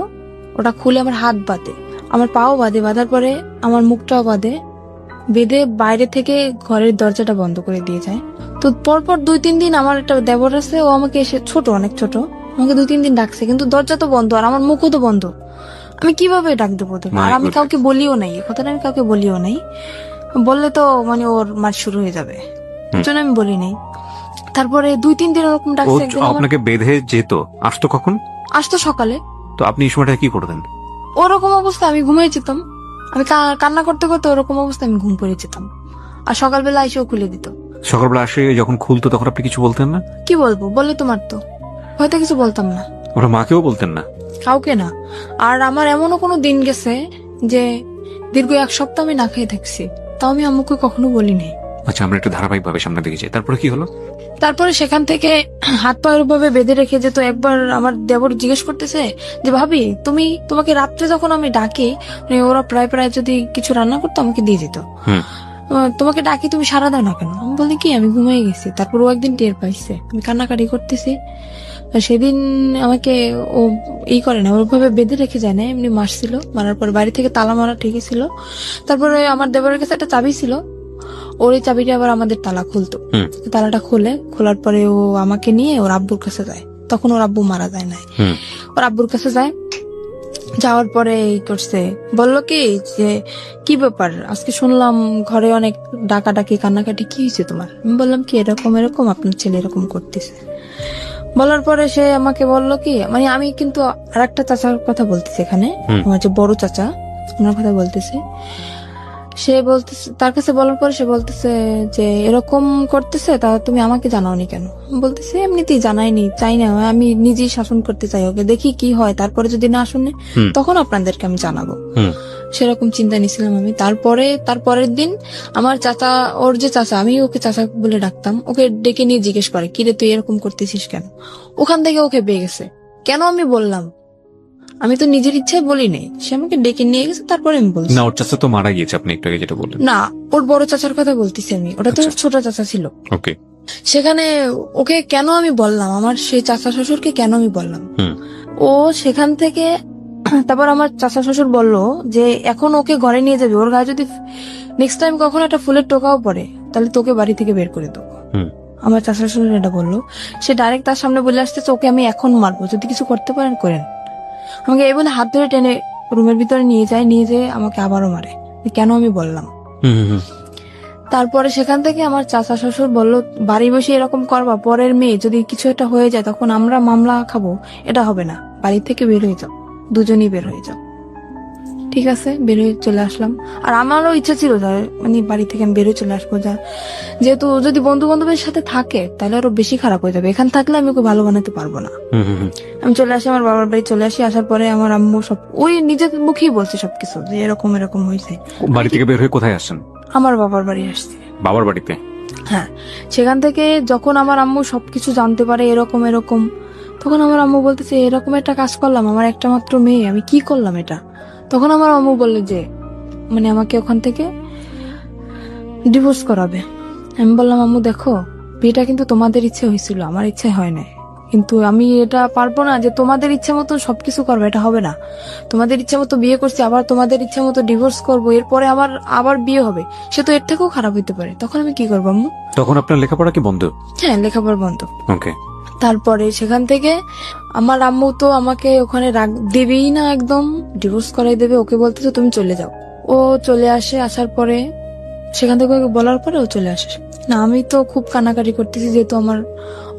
ওটা খুলে আমার হাত বাঁধে, আমার পাও বাঁধে, বাঁধার পরে আমার মুখটাও বাঁধে, বেঁধে বাইরে থেকে ঘরের দরজাটা বন্ধ করে দিয়ে যায়। তো পরপর 2-3 দিন আমার একটা দেবর আছে, ও আমাকে এসে অনেক ছোট, আমাকে 2-3 দিন ডাকছে, কিন্তু দরজা তো বন্ধ আর আমার মুখও তো বন্ধ। আমি কিভাবে ডাক দেবো তোকে? আর আমি কাউকে বলিও নাই, এই কথাটা আমি কাউকে বলিও নাই, বললে তো মানে ওর মার শুরু হয়ে যাবে, এর জন্য আমি বলি নাই। তারপরে 2-3 দিন ওরকম ডাকছে। একদিন আপনাকে বেঁধে যেত, আসতো কখন? আসতো সকালে। তো আপনি এই সময়টা কি করতেন? ওরকম অবস্থা আমি ঘুমাই যেতাম, আমি কান্না করতে করতে ওরকম অবস্থা আমি ঘুম পড়ে যেতাম। আর সকালবেলা এসেও খুলে দিত। সকালবেলা আসে যখন খুলতো তখন আপনি কিছু বলতেন না? কি বলবো, বললে তো মারতো, হয়তো কিছু বলতাম না। ওরা মাকেও বলতেন না? কাউকে না। আর আমার এমনও কোনো দিন গেছে যে দীর্ঘ 1 সপ্তাহ আমি না খেয়ে থাকছি, তাও আমি আম্মুকে কখনো বলিনি। আচ্ছা, আমরা একটু ধারাবাহিক ভাবে সামনে দিকে যাই। তারপরে কি হলো? তারপরে সেখান থেকে হাত পা ভাবে বেঁধে রেখে যেত। একবার আমার দেবর জিজ্ঞেস করতেছে যে ভাবি তোমাকে রাত্রে যখন আমি ডাকি, মানে ওরা প্রায় যদি কিছু রান্না করতো আমাকে দিয়ে যেত, তোমাকে ডাকি তুমি সারা দাও না কেন? আমি বলি কি আমি ঘুমিয়ে গেছি। তারপর ও একদিন টের পাইছে আমি কান্নাকাটি করতেছি, সেদিন আমাকে ও করে না, ওইভাবে বেঁধে রেখে যায় না, এমনি মারছিল। মারার পর বাড়ি থেকে তালা মারা ঠিকই ছিল। তারপরে আমার দেবরের কাছে একটা চাবি ছিল, ওর এই চাবিটা আবার আমাদের তালা খুলতো। তালাটা খোলার পরে ও আমাকে নিয়ে ওর আব্বুর কাছে যায়। তখন ওর আব্বু মারা যায় না, ওর আব্বুর কাছে যায়। যাওয়ার পরে এই করছে, বললো কি যে কি ব্যাপার, আজকে শুনলাম ঘরে অনেক ডাকাডাকি কান্নাকাটি, কি হয়েছে তোমার? আমি বললাম কি এরকম এরকম আপনার ছেলে এরকম করতেছে। বলার পরে সে আমাকে বলল কি, মানে আমি কিন্তু আরেকটা চাচার কথা বলতেছি এখানে, আমার যে বড় চাচা ওনার কথা বলতেছি। সে বলতেছে, তার কাছে বলার পরে সে বলতেছে যে এরকম করতেছে, তা তুমি আমাকে জানাওনি কেন? আমি বলতেছি এমনিতেই জানাইনি, চাই না, আমি নিজেই শাসন করতে চাই ওকে, দেখি কি হয়, তারপরে যদি না শুনে তখন আপনাদেরকে আমি জানাবো। সেরকম চিন্তা নিছিলাম আমি। তারপরের দিন আমার চাচা, ওর যে চাচা, আমি ওকে চাচা বলে ডাকতাম, ওকে ডেকে নিয়ে জিজ্ঞেস করে কিরে তুই এরকম করতেছিস কেন? ওখান থেকে ওকে পেয়ে গেছে কেন আমি বললাম, আমি তো নিজের ইচ্ছায় বলি নাই, সে আমাকে ডেকে নিয়ে গেছে, তারপরে আমি বলছি। না, ওর চাচা তো মারা গিয়েছে, আপনি একটু আগে যেটা বললেন। না, ওর বড় চাচার কথা বলতেছি আমি, ওটা তো আচ্ছা। ছোট চাচা ছিল। ওকে। সেখানে ওকে কেন আমি বললাম, আমার সেই চাচা শ্বশুরকে কেন আমি বললাম, ও সেখান থেকে তারপর আমার চাচা শ্বশুর বলল যে এখন ওকে ঘরে নিয়ে যাবে, ওর গায়ে যদি নেক্সট টাইম কখনো একটা ফুলের টোকাও পড়ে তাহলে তোকে বাড়ি থেকে বের করে দেবো। আমার চাচা শ্বশুর এটা বললো। সে ডাইরেক্ট তার সামনে বলে আসতেছে ওকে আমি এখন মারবো, যদি কিছু করতে পারেন করেন। আমাকে এই বলে হাত ধরে টেনে রুমের ভিতরে নিয়ে যেয়ে আমাকে আবারও মারে, কেন আমি বললাম। তারপরে সেখান থেকে আমার চাচা শ্বশুর বললো বাড়ি বসে এরকম করবা, পরের মেয়ে যদি কিছু একটা হয়ে যায় তখন আমরা মামলা খাবো, এটা হবে না, বাড়ি থেকে বের হয়ে যাও, দুজনই বের হয়ে যাও। ঠিক আছে, বের হয়ে চলে আসলাম। আর আমারও ইচ্ছা ছিল মানে বাড়ি থেকে আমি বের হয়ে চলে আসবো, যেহেতু যদি বন্ধু বান্ধবের সাথে থাকে তাহলে আরো বেশি খারাপ হয়ে যাবে, এখান থাকলে আমি ওকে ভালো বানাতে পারবো না। আমি চলে আসি, আমার বাবার বাড়ি চলে আসি। আসার পরে আমার আম্মু সব ওই নিজের মুখেই বলছে সবকিছু, যে এরকম এরকম হয়েছে। বাড়ি থেকে বের হয়ে কোথায় আসছেন? আমার বাবার বাড়ি আসছি। বাবার বাড়িতে? হ্যাঁ। সেখান থেকে যখন আমার আম্মু সবকিছু জানতে পারে এরকম এরকম, তখন আমার আম্মু বলতেছে এরকম একটা কাজ করলাম, আমার একটা মাত্র মেয়ে, আমি কি করলাম এটা? তখন আমার আম্মু বললো যে মানে আমাকে ওখান থেকে ডিভোর্স করাবে। আমি বললাম আম্মু দেখো, বিয়েটা কিন্তু তোমাদের ইচ্ছে হয়েছিল, আমার ইচ্ছে হয় নাই, কিন্তু আমি এটা পারবো না যে তোমাদের ইচ্ছে মতো সবকিছু করবো, এটা হবে না। তোমাদের ইচ্ছে মতো বিয়ে করছি, আবার তোমাদের ইচ্ছে মতো ডিভোর্স করবো, এরপরে আমার আবার বিয়ে হবে, সে তো এর থেকেও খারাপ হইতে পারে। তখন আমি কি করবো আম্মু? তখন আপনার লেখাপড়া কি বন্ধ? হ্যাঁ, লেখাপড়া বন্ধ। ওকে। তারপরে সেখান থেকে আমার আম্মু তো আমাকে ওখানে দেবেই না, একদম ডিভোর্স করাই দেবে। ওকে বলতেছে তুমি চলে যাও। ও চলে আসে, আসার পরে সেখান থেকে ওকে বলার পরে ও চলে আসে। না, আমি তো খুব কান্নাকাটি করতেছি, যেহেতু আমার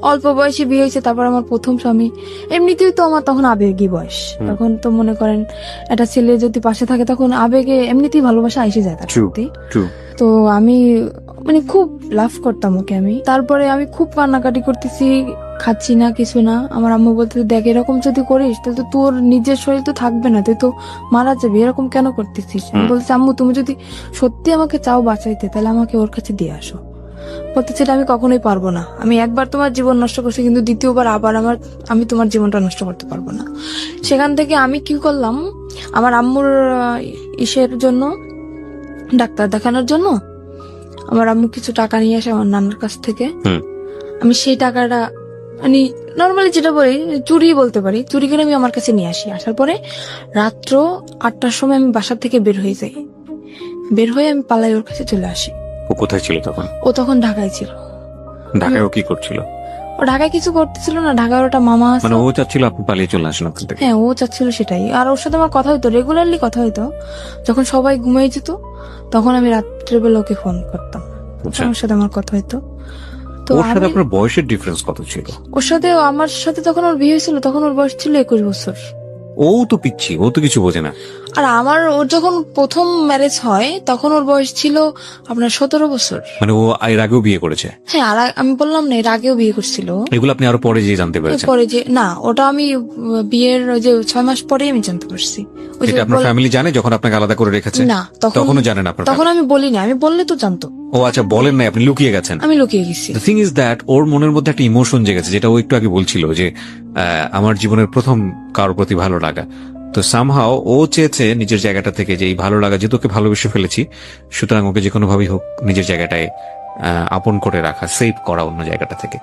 অল্প বয়সে বিয়ে হয়েছে, তারপর আমার প্রথম স্বামী, এমনিতেই তো আমার তখন আবেগী বয়স, তখন তো মনে করেন একটা ছেলে যদি পাশে থাকে তখন আবেগে এমনিতেই ভালোবাসা এসে যায় তার প্রতি। তো আমি মানে খুব লাভ করতাম ওকে আমি। তারপরে আমি খুব কান্নাকাটি করতেছি, খাচ্ছি না, কিছু না। আমার আম্মু বলতে দেখ এরকম যদি করিস তাহলে তো তোর নিজের শরীর তো থাকবে না, তুই তো মারা যাবি, এরকম কেন করতেছিস? আমি বলছি আম্মু তুমি যদি সত্যি আমাকে চাও বাঁচাইতে তাহলে আমাকে ওর কাছে দিয়ে আসো। বলতেছে এটা আমি কখনোই পারবো না, আমি একবার তোমার জীবন নষ্ট করছি কিন্তু দ্বিতীয়বার আবার আমি তোমার জীবনটা নষ্ট করতে পারবো না। সেখান থেকে আমি কি করলাম, আমার আম্মুর ইসের জন্য, ডাক্তার দেখানোর জন্য আমার আম্মু কিছু টাকা নিয়ে আসে আমার নানার কাছ থেকে। আমি সেই টাকাটা মানে নর্মালি যেটা বলি চুরি বলতে পারি, চুরি করে আমি আমার কাছে নিয়ে আসি। আসার পরে রাত্র 8টার সময় আমি বাসা থেকে বের হয়ে যাই, বের হয়ে আমি পালাই ওর কাছে চলে আসি। ও কোথায় ছিল তখন? ও তখন ঢাকায় ছিল। ঢাকায় ও কি করছিল? ও ঢাকায় কিছু করতেছিল না, ঢাকায় ওটা মামা আছে। মানে ও চাচ্ছিল আপনি পালিয়ে চলে আসেন ওখান থেকে? হ্যাঁ, ও চাচ্ছিল সেটাই। আর ওর সাথে আমার কথা হইতো, রেগুলারলি কথা হইতো। যখন সবাই ঘুমিয়ে যেত তখন আমি রাত্রেবেলা ওকে ফোন করতাম, ওর সাথে আমার কথা হইতো। তো ওর সাথে আপনার বয়সের ডিফারেন্স কত ছিল? ওর সাথে আমার সাথে তখন ওর বিয়ে হয়েছিল, তখন ওর বয়স ছিল 21 বছর। ও তো পিচ্ছি, ও তো কিছু বোঝে না। আর ওর যখন প্রথম ম্যারেজ হয় তখন ওর বয়স ছিল আপনার 17 বছর। মানে ও এর আগেও বিয়ে করেছে? হ্যাঁ, আর আমি বললাম না এর আগেও বিয়ে করছিল। এগুলো আপনি আরো পরে যে জানতে পেরেছেন? পরে যে না, ওটা আমি বিয়ের যে 6 মাস পরেই আমি জানতে পারছি। এটা আপনার ফ্যামিলি জানে যখন আপনাকে আলাদা করে রেখেছে? না, তখনও জানেন আপনার? তখন আমি বলি না, আমি বললে তো জানতো। ও আচ্ছা, বলেন না, আপনি লুকিয়ে গেছেন? আমি লুকিয়ে গেছি। দ্য থিং ইজ দ্যাট ওর মনের মধ্যে একটা ইমোশন জেগেছে, যেটা ও একটু আগে বলছিল যে আমার জীবনের প্রথম কারোর প্রতি ভালো লাগা। তো সামহাও ও চেয়েছে নিজের জায়গাটা থেকে যে এই ভালো লাগা, যেহেতু ওকে ভালোবেসে ফেলেছি, সুতরাং ওকে যে কোনো ভাবেই হোক নিজের জায়গাটায় আপন করে রাখা, সেভ করা অন্য জায়গাটা থেকে।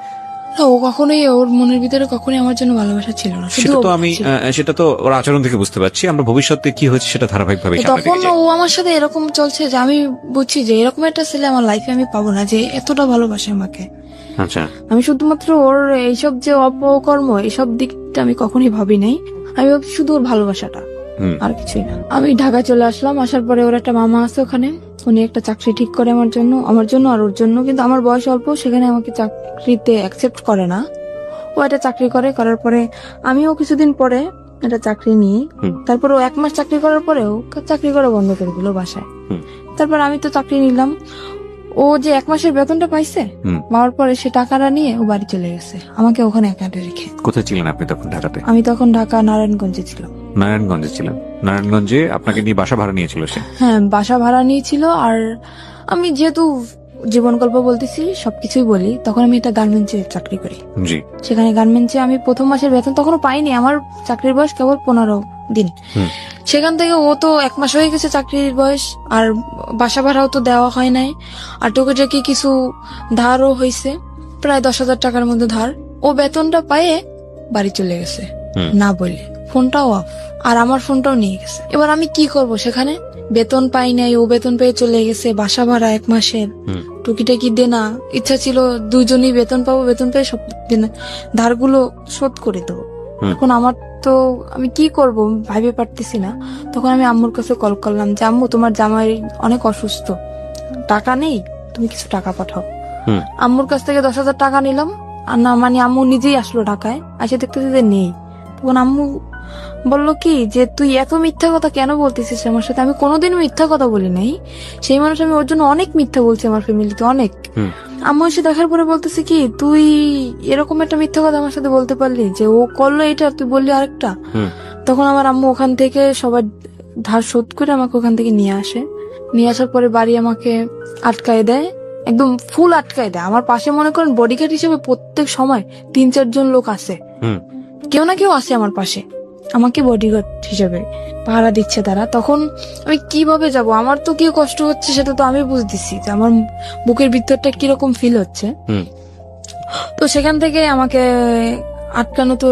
না, ও কখনোই, ওর মনের ভিতরে কখনোই আমার জন্য ভালোবাসা ছিল না। সেটা তো ওর আচরণ থেকে বুঝতে পারছি। আমরা ভবিষ্যতে কি হয়েছে সেটা ধারাবাহিকভাবে তখন ও আমার সাথে এরকম চলছে যে আমি বুঝছি যে এরকম একটা ছেলে আমার লাইফে আমি পাবো না, যে এতটা ভালোবাসে আমাকে। আচ্ছা, আমি শুধুমাত্র ওর এইসব যে অপকর্ম এইসব দিকটা আমি কখনোই ভাবি নাই, আমি ভাবছি শুধু ওর ভালোবাসাটা। হুম। আর কিছুই না। আমি ঢাকা চলে আসলাম, আসার পরে ওর একটা মামা আছে ওখানে, উনি একটা চাকরি ঠিক করে আমার জন্য আর ওর জন্য, কিন্তু আমার বয়স অল্প, সেখানে আমাকে চাকরিতে অ্যাকসেপ্ট করে না। ও একটা চাকরি করার পরে আমিও কিছুদিন পরে একটা চাকরি নিই। হুম। তারপর ও 1 মাস চাকরি করার পরেও চাকরি করা বন্ধ করে দিল বাসায়। হুম। তারপর আমি তো চাকরি নিলাম। ও যে 1 মাসের বেতনটা পাইছে, হুম। পাওয়ার পরে সে টাকাটা নিয়ে ও বাড়ি চলে গেছে, আমাকে ওখানে একান্তে রেখে। কোথায় ছিলেন আপনি তখন ঢাকাতে? আমি তখন ঢাকা নারায়ণগঞ্জে ছিলাম। নারায়ণগঞ্জে ছিলেন। নারায়ণগঞ্জে আপনাকে নিয়ে বাসা ভাড়া নিয়েছিল সে? হ্যাঁ, বাসা ভাড়া নিয়েছিল। আর আমি যেহেতু জীবন গল্প বলতেছি, সবকিছুই বলি, তখন আমি একটা গার্মেন্টসে চাকরি করি। জি। সেখানে গার্মেন্টসে আমি প্রথম মাসের বেতন তখনও পাইনি, আমার চাকরির বয়স কেবল 15 দিন। হুম। সেখান থেকে ও তো 1 মাস হয়ে গেছে চাকরির বয়স, আর বাসা ভাড়াও তো দেওয়া হয় নাই, আর টুকিটাকি কিছু ধারও হয়েছে, প্রায় 10,000 টাকার মতো ধার। ও বেতনটা পায়ে বাড়ি চলে গেছে, হুম। না বলে। ফোনটাও অফ, আর আমার ফোনটাও নিয়ে গেছে। এবার আমি কি করব? সেখানে বেতন পাই নাই, ও বেতন পেয়ে চলে গেছে, বাসা ভাড়া 1 মাসের, হুম। টুকিটাকি দেনা। ইচ্ছা ছিল দুজনই বেতন পাবো, বেতন পেয়ে সব ধারগুলো শোধ করে দেবো। হুম। এখন আমার তো আমি কি করব ভাবে পারতেছি না। তখন আমি আম্মুর কাছে কল করলাম যে আম্মু, তোমার জামাই অনেক অসুস্থ, টাকা নেই, তুমি কিছু টাকা পাঠাও। হুম। আম্মুর কাছ থেকে 10,000 টাকা নিলাম, আর না মানে আম্মু নিজেই আসলো ঢাকায়, এসে দেখতেছি যে নেই। তখন আম্মু বললো কি যে তুই এত মিথ্যা কথা কেন বলতেছিস আমার সাথে? আমি কোনোদিন মিথ্যা কথা বলি নাই, সেই মানুষ আমি ওর জন্য অনেক মিথ্যা বলছি আমার ফ্যামিলিতে, অনেক। হুম। আম্মু এসে দেখার পরে বলতেছে কি, তুই এরকম একটা মিথ্যা কথা আমার সাথে বলতে পারলি, যে ও করলো এটা তুই বললি আরেকটা। হুম। তখন আমার আম্মু ওখান থেকে সবার ধার শোধ করে আমাকে ওখান থেকে নিয়ে আসে। নিয়ে আসার পরে বাড়ি আমাকে আটকায় দেয়, একদম ফুল আটকায় দেয়। আমার পাশে মনে করেন বডিগার্ড হিসেবে প্রত্যেক সময় 3-4 জন লোক আছে, হুম। কেউ না কেউ আছে আমার পাশে, আমাকে বডিগার্ড হিসেবে পাহারা দিচ্ছে তারা। তখন আমি কিভাবে যাব? আমার তো কি কষ্ট হচ্ছে সেটা তো আমি বুঝতেছি, যে আমার বুকের ভিতরটা কিরকম ফিল হচ্ছে। হুম। তো সেখান থেকে আমাকে আটকানো তো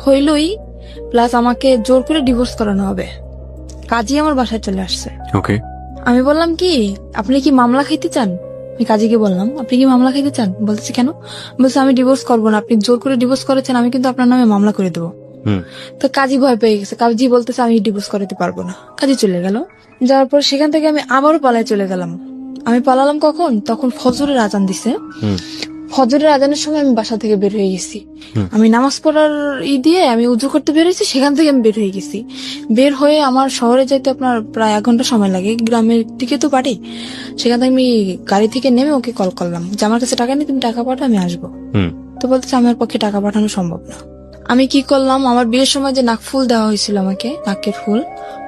হইলই, প্লাস আমাকে জোর করে ডিভোর্স করানো হবে। কাজী আমার বাসায় চলে আসছে। ওকে। আমি বললাম কি, আপনি কি মামলা খাইতে চান? আমি কাজীকে বললাম, আপনি কি মামলা খাইতে চান? বলতেছে কেন? বলছে আমি ডিভোর্স করবো না, আপনি জোর করে ডিভোর্স করেছেন, আমি কিন্তু আপনার নামে মামলা করে দেবো। হুম। তো কাজী ভয় পেয়ে গেছে, কাজী বলতেছে আমি ডিভোর্স করাতে পারবো না। কাজী চলে গেল। যাওয়ার পর সেখান থেকে আমি আবারও পালায় চলে গেলাম। আমি পালালাম কখন? তখন ফজরের আজান দিছে। হুম। ফজরের আজানের সময় আমি বাসা থেকে বের হয়ে গেছি। হুম। আমি নামাজ পড়ার দিয়ে আমি উজু করতে বের হয়েছি, সেখান থেকে আমি বের হয়ে গেছি। বের হয়ে আমার শহরে যাইতে আপনার প্রায় 1 ঘন্টা সময় লাগে, গ্রামের দিকে তো বাড়ি। সেখান থেকে আমি গাড়ি থেকে নেমে ওকে কল করলাম যে আমার কাছে টাকা নেই, তুমি টাকা পাঠাও, আমি আসবো। হুম। তো বলতেছে আমার পক্ষে টাকা পাঠানো সম্ভব না। আমি কি করলাম, আমার বিয়ের সময় যে নাকফুল দেওয়া হয়েছিল আমাকে, নাকের ফুল,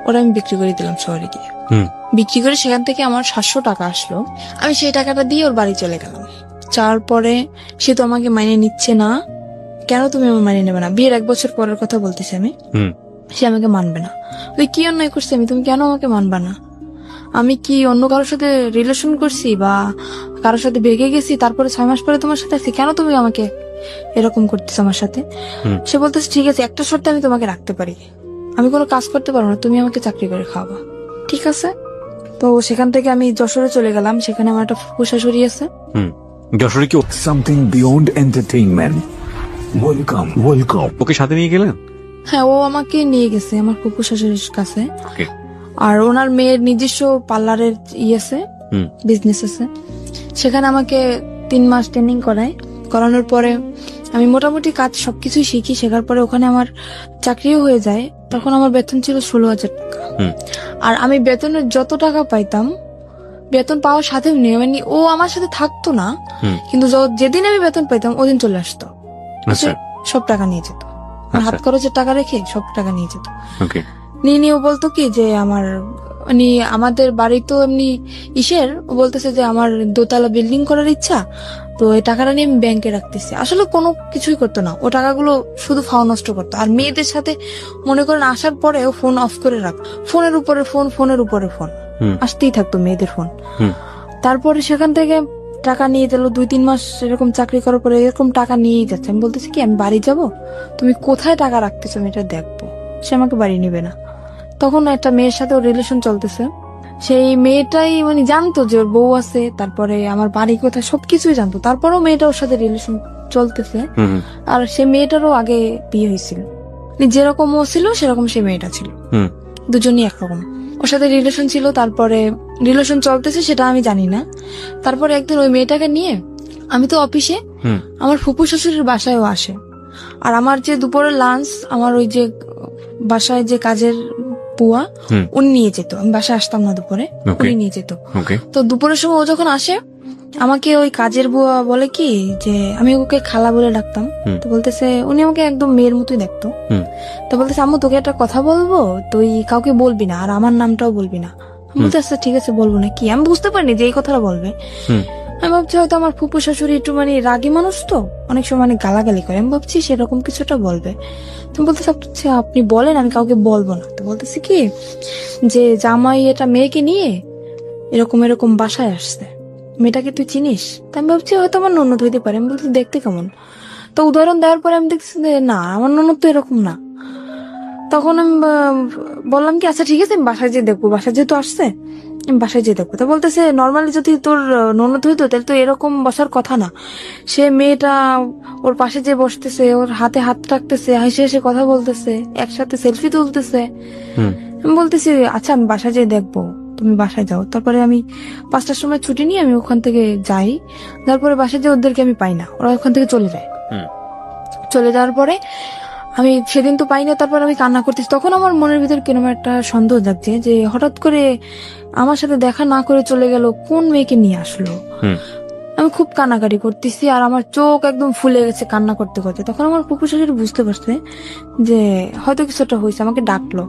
ওটা আমি বিক্রি করে দিলাম শহরে গিয়ে। হুম। বিক্রি করে সেখান থেকে আমার 700 টাকা আসলো। আমি সেই টাকাটা দিয়ে ওর বাড়ি চলে গেলাম। যাওয়ার পরে সে তো আমাকে মাইনে নিচ্ছে না। কেন তুমি আমার মাইনে নেবে না? বিয়ের 1 বছর পরের কথা বলতেছি আমি। হুম। সে আমাকে মানবে না। তুই কি অন্যায় করছি আমি? তুমি কেন আমাকে মানবা না? আমি কি অন্য কারোর সাথে রিলেশন করছি বা কারোর সাথে ভেগে গেছি, তারপরে 6 মাস পরে তোমার সাথে আসছি? কেন তুমি আমাকে এরকম করতেছ আমার সাথে? হুম। সে বলতেছে ঠিক আছে, একটা শর্তে আমি তোমাকে রাখতে পারি, আমি কোনো কাজ করতে পারবো না, তুমি আমাকে চাকরি করে খাওয়াবা। ঠিক আছে। তো সেখান থেকে আমি যশোরে চলে গেলাম, সেখানে আমার একটা ফুফু শাশুড়ি আছে। হুম। যশোরে কি Something beyond entertainment. Welcome. ওকে সাথে নিয়ে গেলেন? হ্যাঁ, ও আমাকে নিয়ে গেছে আমার ফুফু শাশুড়ির কাছে। ওকে। আর ওনার মেয়ের নিজস্ব পার্লারের আছে, হুম। বিজনেস আছে। সেখানে আমাকে 3 মাস ট্রেনিং করানোর পরে আমি মোটামুটি কাজ সবকিছুই শিখি। শেখার পরে ওখানে আমার চাকরিও হয়ে যায়। তখন আমার বেতন ছিল 16,000 টাকা। হুম। আর আমি বেতনের যত টাকা পাইতাম, বেতন পাওয়ার সাথে নিয়ে মানে ও আমার সাথে থাকতো না, হুম। কিন্তু যেদিন আমি বেতন পাইতাম ওদিন চলে আসতো, আচ্ছা। সব টাকা নিয়ে যেত। আর হাত আচ্ছা। খরচের টাকা রেখে সব টাকা নিয়ে যেত। ওকে। নিয়ে ও বলতো কি যে আমার মানে আমাদের বাড়ি তো এমনি ও বলতেছে যে আমার 2 তলা বিল্ডিং করার ইচ্ছা, তো এই টাকাটা নিয়ে আমি ব্যাংকে রাখতেছি। আসলে কোনো কিছুই করতো না, ও টাকাগুলো শুধু ফাও নষ্ট করতো। আর মেয়েদের সাথে মনে করেন আসার পরে ও ফোন অফ করে রাখ, ফোনের উপরে ফোন হুম। আসতেই থাকতো মেয়েদের ফোন। হুম। তারপরে সেখান থেকে টাকা নিয়ে গেল। 2-3 মাস এরকম চাকরি করার পরে এরকম টাকা নিয়েই যাচ্ছে। আমি বলতেছি কি আমি বাড়ি যাব, তুমি কোথায় টাকা রাখতেছো আমি এটা দেখবো। সে আমাকে বাড়ি নিবে না। তখন একটা মেয়ের সাথে ওর রিলেশন চলতেছে। সেই মেয়েটাই মানে জানতো যে ওর বউ আছে, তারপরে আমার বাড়ি কোথায় সবকিছুই জানতো। তারপরেও মেয়েটা ওর সাথে রিলেশন চলতেছে। হুম। আর সে মেয়েটারও আগে বিয়ে হয়েছিল, যেরকম ও ছিল সেরকম সে মেয়েটা ছিল। হুম। দুজনই একরকম। ওর সাথে রিলেশন ছিল, তারপরে রিলেশন চলতেছে সেটা আমি জানি না। তারপরে একদিন ওই মেয়েটাকে নিয়ে আমি তো অফিসে, হুম আমার ফুপু শ্বশুরের বাসায়ও আসে। আর আমার যে দুপুরের লাঞ্চ, আমার ওই যে বাসায় যে কাজের বুয়া, হুম উনি নিয়ে যেত। আমি বাসায় আসতাম না দুপুরে, Okay. উনি নিয়ে যেত। ওকে তো দুপুরের সময় ও যখন আসে, আমাকে ওই কাজের বুয়া বলে কি যে, আমি ওকে খালা বলে ডাকতাম। হুম। তো বলতেছে, উনি আমাকে একদম মেয়ের মতোই দেখতো। হুম তো বলতেছে, আম্মু তোকে একটা কথা বলবো, তুই কাউকে বলবি না, আর আমার নামটাও বলবি না। আমি বলতে, আচ্ছা ঠিক আছে বলবো না। কি, আমি বুঝতে পারিনি যে এই কথাটা বলবে। হুম আমি ভাবছি হয়তো আমার ফুপু শাশুড়ি একটু মানে রাগী মানুষ, তো অনেক সময় মানে গালাগালি করে, আমি ভাবছি সেরকম কিছুটা বলবে। তুমি বলতেছে, আচ্ছা আপনি বলেন, আমি কাউকে বলবো না। তো বলতেছে কি যে, জামাই এটা মেয়েকে নিয়ে এরকম এরকম বাসায় আসছে, মেয়েটাকে তুই চিনিস? তো আমি ভাবছি হয়তো আমার ননদ হইতে পারে। আমি বলছি দেখতে কেমন? তো উদাহরণ দেওয়ার পরে আমি দেখছি যে না, আমার ননদ তো এরকম না। তখন আমি বললাম কি, আচ্ছা ঠিক আছে আমি বাসায় যেয়ে দেখবো, বাসায় যেহেতু আসছে আমি বাসায় যেয়ে দেখবো। তো বলতেছে, নর্মালি যদি তোর ননদ হইতো তাহলে তো এরকম বসার কথা না। সে মেয়েটা ওর পাশে যে বসতেছে, ওর হাতে হাত রাখতেছে, হেসে হেসে কথা বলতেছে, একসাথে সেলফি তুলতেছে। হুম আমি বলতেছি আচ্ছা আমি বাসায় যেয়ে দেখবো, তুমি বাসায় যাও। তারপরে আমি 5টার সময় ছুটি নিয়ে আমি ওখান থেকে যাই। তারপরে বাসায় যে ওদেরকে আমি পাই না, ওরা ওখান থেকে চলে যায়। হুম চলে যাওয়ার পরে আমি সেদিন তো পাই না। তারপর আমি কান্না করতেছি, তখন আমার মনের ভিতর কিরকম একটা সন্দেহ জাগছে যে হঠাৎ করে আমার সাথে দেখা না করে চলে গেল, কোন মেয়েকে নিয়ে আসলো। হুম আমি খুব কান্নাকাটি করতেছি, আর আমার চোখ একদম ফুলে গেছে কান্না করতে করতে। তখন আমার ফুপু শাশুড়ি বুঝতে পারছে যে হয়তো কিছুটা হয়েছে, আমাকে ডাকলো।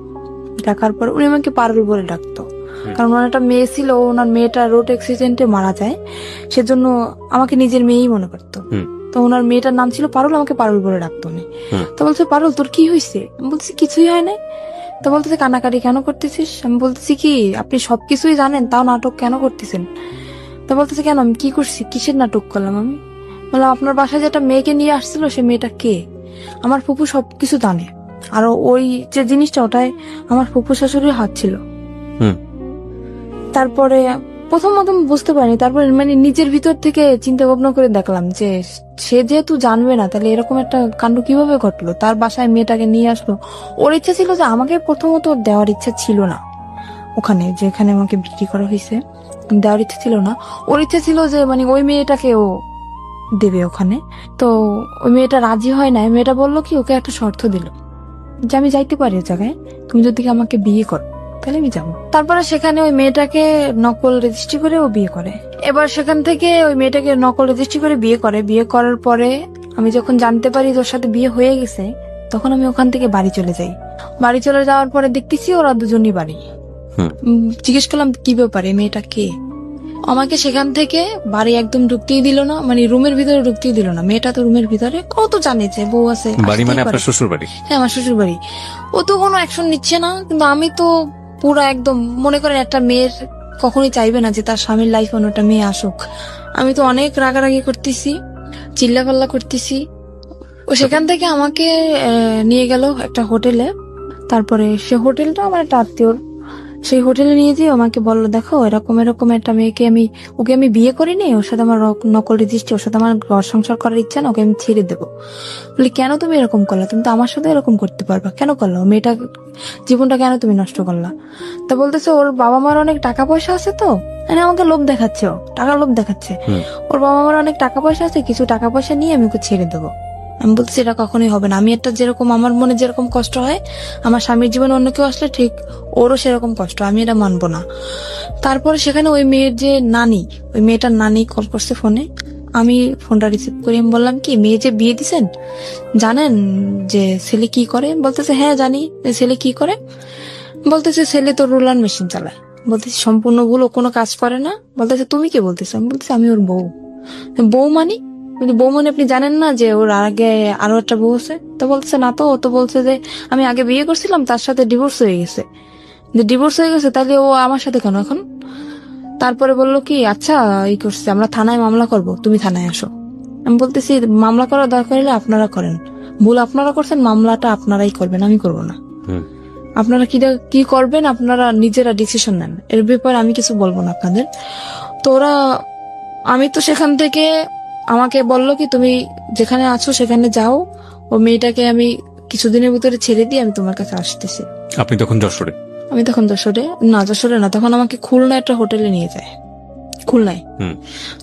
ডাকার পর উনি আমাকে পারুল বলে ডাকতো, কারণ ওনার একটা মেয়ে ছিল, ওনার মেয়েটা রোড অ্যাক্সিডেন্টে মারা যায়, সেজন্য আমাকে নিজের মেয়েই মনে করতো। হুম তো ওনার মেয়েটার নাম ছিল পারুল, আমাকে পারুল বলে ডাকতো উনি। হুম। তো বলছে, পারুল তোর কি হয়েছে? আমি বলছি কিছুই হয় নাই। তো বলতেছে, কান্নাকাটি কেন করতেছিস? আমি বলতেছি কি, আপনি সবকিছুই জানেন তাও নাটক কেন করতেছেন? তো বলতেছে, কেন আমি কি করছি, কিসের নাটক করলাম আমি? বললাম, আপনার বাসায় যেটা মেয়েকে নিয়ে আসছিল সে মেয়েটা কে? আমার ফুপু সবকিছু জানে, আর ওই যে জিনিসটা, ওটাই আমার ফুপু শাশুড়ির হাত ছিল। হুম তারপরে প্রথম বুঝতে পারিনি, তারপরে মানে নিজের ভিতর থেকে চিন্তা ভাবনা করে দেখলাম যে সে যেহেতু জানবে না, তাহলে এরকম একটা কাণ্ড কিভাবে ঘটলো? তার বাসায় মেয়েটাকে নিয়ে আসলো। ওর ইচ্ছা ছিল যে আমাকে প্রথমত দেওয়ার ইচ্ছা ছিল না, ওখানে যেখানে আমাকে বিক্রি করা হয়েছে দেওয়ার ইচ্ছা ছিল না। ওর ইচ্ছা ছিল যে মানে ওই মেয়েটাকে ও দেবে ওখানে। তো ওই মেয়েটা রাজি হয় না। মেয়েটা বললো কি, ওকে একটা শর্ত দিল যে আমি যাইতে পারি ওই জায়গায়, তুমি যদি আমাকে বিয়ে করো তাহলে আমি যাবো। তারপরে সেখানে ওই মেয়েটাকে নকল রেজিস্ট্রি করে ও বিয়ে করে। এবার সেখান থেকে ওই মেয়েটাকে নকল রেজিস্ট্রি করে বিয়ে করে। বিয়ে করার পরে আমি যখন জানতে পারি যে ওর সাথে বিয়ে হয়ে গেছে, তখন আমি ওখান থেকে বাড়ি চলে যাই। বাড়ি চলে যাওয়ার পরে দেখতেছি ওরা দুজনই বাড়ি। হুম জিজ্ঞেস করলাম কি ব্যাপারে, মেয়েটা কে? আমাকে সেখান থেকে বাড়ি একদম ঢুকতেই দিল না, মানে রুমের ভিতরে ঢুকতেই দিল না। মেয়েটা তো রুমের ভিতরে, কত জানে যে বউ আছে, বাড়ি মানে আসতেই আপনার পারে। শ্বশুর বাড়ি? হ্যাঁ, আমার শ্বশুর বাড়ি। ও তো কোনো অ্যাকশন নিচ্ছে না, কিন্তু আমি তো পুরো একদম, মনে করেন একটা মেয়ের কখনোই চাইবে না যে তার স্বামীর লাইফে অন্যটা মেয়ে আসুক। আমি তো অনেক রাগারাগি করতেছি, চিল্লাপাল্লা করতেছি। ও সেখান থেকে আমাকে নিয়ে গেল একটা হোটেলে। তারপরে সে হোটেলটা আমার একটা আত্মীয়র। সেই হোটেলে নিয়ে যেয়ে আমাকে বললো, দেখো এরকম এরকম একটা মেয়েকে ওকে আমি বিয়ে করিনি, ওর সাথে আমার নকল রেজিস্ট্রি, ওর সাথে আমার ঘর সংসার করার ইচ্ছা না, ওকে আমি ছেড়ে দেবো। বলি, কেন তুমি এরকম করলা? তুমি তো আমার সাথে এরকম করতে পারবা, কেন করলা? মেয়েটা জীবনটা কেন তুমি নষ্ট করলা? তা বলতেছে, ওর বাবা মার অনেক টাকা পয়সা আছে, তো মানে আমাকে লোভ দেখাচ্ছে, ও টাকার লোভ দেখাচ্ছে। হুম। ওর বাবা মার অনেক টাকা পয়সা আছে, কিছু টাকা পয়সা নিয়ে আমি ওকে ছেড়ে দেবো। আমি বলছি এটা কখনোই হবে না। আমি একটা যেরকম আমার মনে যেরকম কষ্ট হয়, আমার স্বামীর জীবনে অন্য কেউ আসলে ঠিক ওরও সেরকম কষ্ট, আমি এটা মানবো না। তারপরে সেখানে ওই মেয়ের যে নানি, ওই মেয়েটার নানি কল করছে ফোনে। আমি ফোনটা রিসিভ করি। আমি বললাম কি, মেয়ে যে বিয়ে দিছেন জানেন যে ছেলে কি করে? বলতেছে, হ্যাঁ জানি। ছেলে কি করে? বলতেছে, ছেলে তো রোলার মেশিন চালায়। বলতেছে, সম্পূর্ণ ভুল, ও কোনো কাজ করে না। বলতেছে, তুমি কি বলতেছো? আমি বলতেছি, আমি ওর বউ। বউ মানি? কিন্তু বউ মানে আপনি জানেন না যে ওর আগে আরো একটা বউ আছে? তো বলছে না তো। ও তো বলছে যে আমি আগে বিয়ে করছিলাম, তার সাথে ডিভোর্স হয়ে গেছে। যে ডিভোর্স হয়ে গেছে, তাহলে ও আমার সাথে কেন এখন? তারপরে বললো কি, আচ্ছা এই করছে, আমরা থানায় মামলা করব, তুমি থানায় আসো। আমি বলতেছি, মামলা করার দরকার হলে আপনারা করেন, ভুল আপনারা করছেন, মামলাটা আপনারাই করবেন, আমি করবো না। হুম আপনারা কি করবেন আপনারা নিজেরা ডিসিশন নেন, এর ব্যাপারে আমি কিছু বলবো না আপনাদের। তো ওরা, আমি তো সেখান থেকে, আমাকে বললো কি, তুমি যেখানে আছো সেখানে যাও, ও মেয়েটাকে আমি কিছুদিনের ভিতরে ছেড়ে দিয়ে আমি তোমার কাছে আসতেছি। আপনি তখন যশোরে? আমি তখন যশোরে না, তখন আমাকে খুলনা একটা হোটেলে নিয়ে যায়। খুলনায়,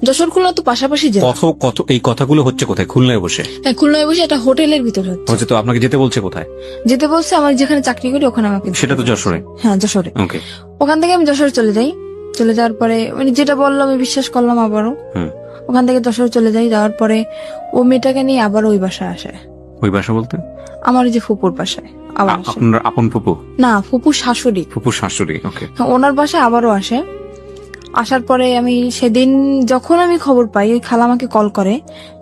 যশোর খুলনা তো পাশাপাশি জেলা। কত এই কথাগুলো হচ্ছে কোথায়? খুলনায় বসে? হ্যাঁ, খুলনায় বসে একটা হোটেলের ভিতরে হচ্ছে। তো আপনাকে যেতে বলছে কোথায়? যেতে বলছে আমার যেখানে চাকরি করি ওখানে আমাকে। সেটা তো যশোরে? হ্যাঁ, যশোরে। ওকে। ওখান থেকে আমি যশোরে চলে যাই। চলে যাওয়ার পরে মানে যেটা বললাম আমি বিশ্বাস করলাম আবারও। ওখান থেকে যশোরে চলে যাই। যাওয়ার পরে ও মেয়েটাকে নিয়ে আবার ওই বাসায় আসে। ওই বাসা বলতে? আমার ওই যে ফুপুর বাসায় আবার আসে। আপনার আপন ফুপু? না, ফুপুর শাশুড়ি। ফুপুর শাশুড়ি, ওকে। ওনার বাসায় আবারও আসে। আসার পরে আমি সেদিন যখন আমি খবর পাই, ওই খালা আমাকে কল করে,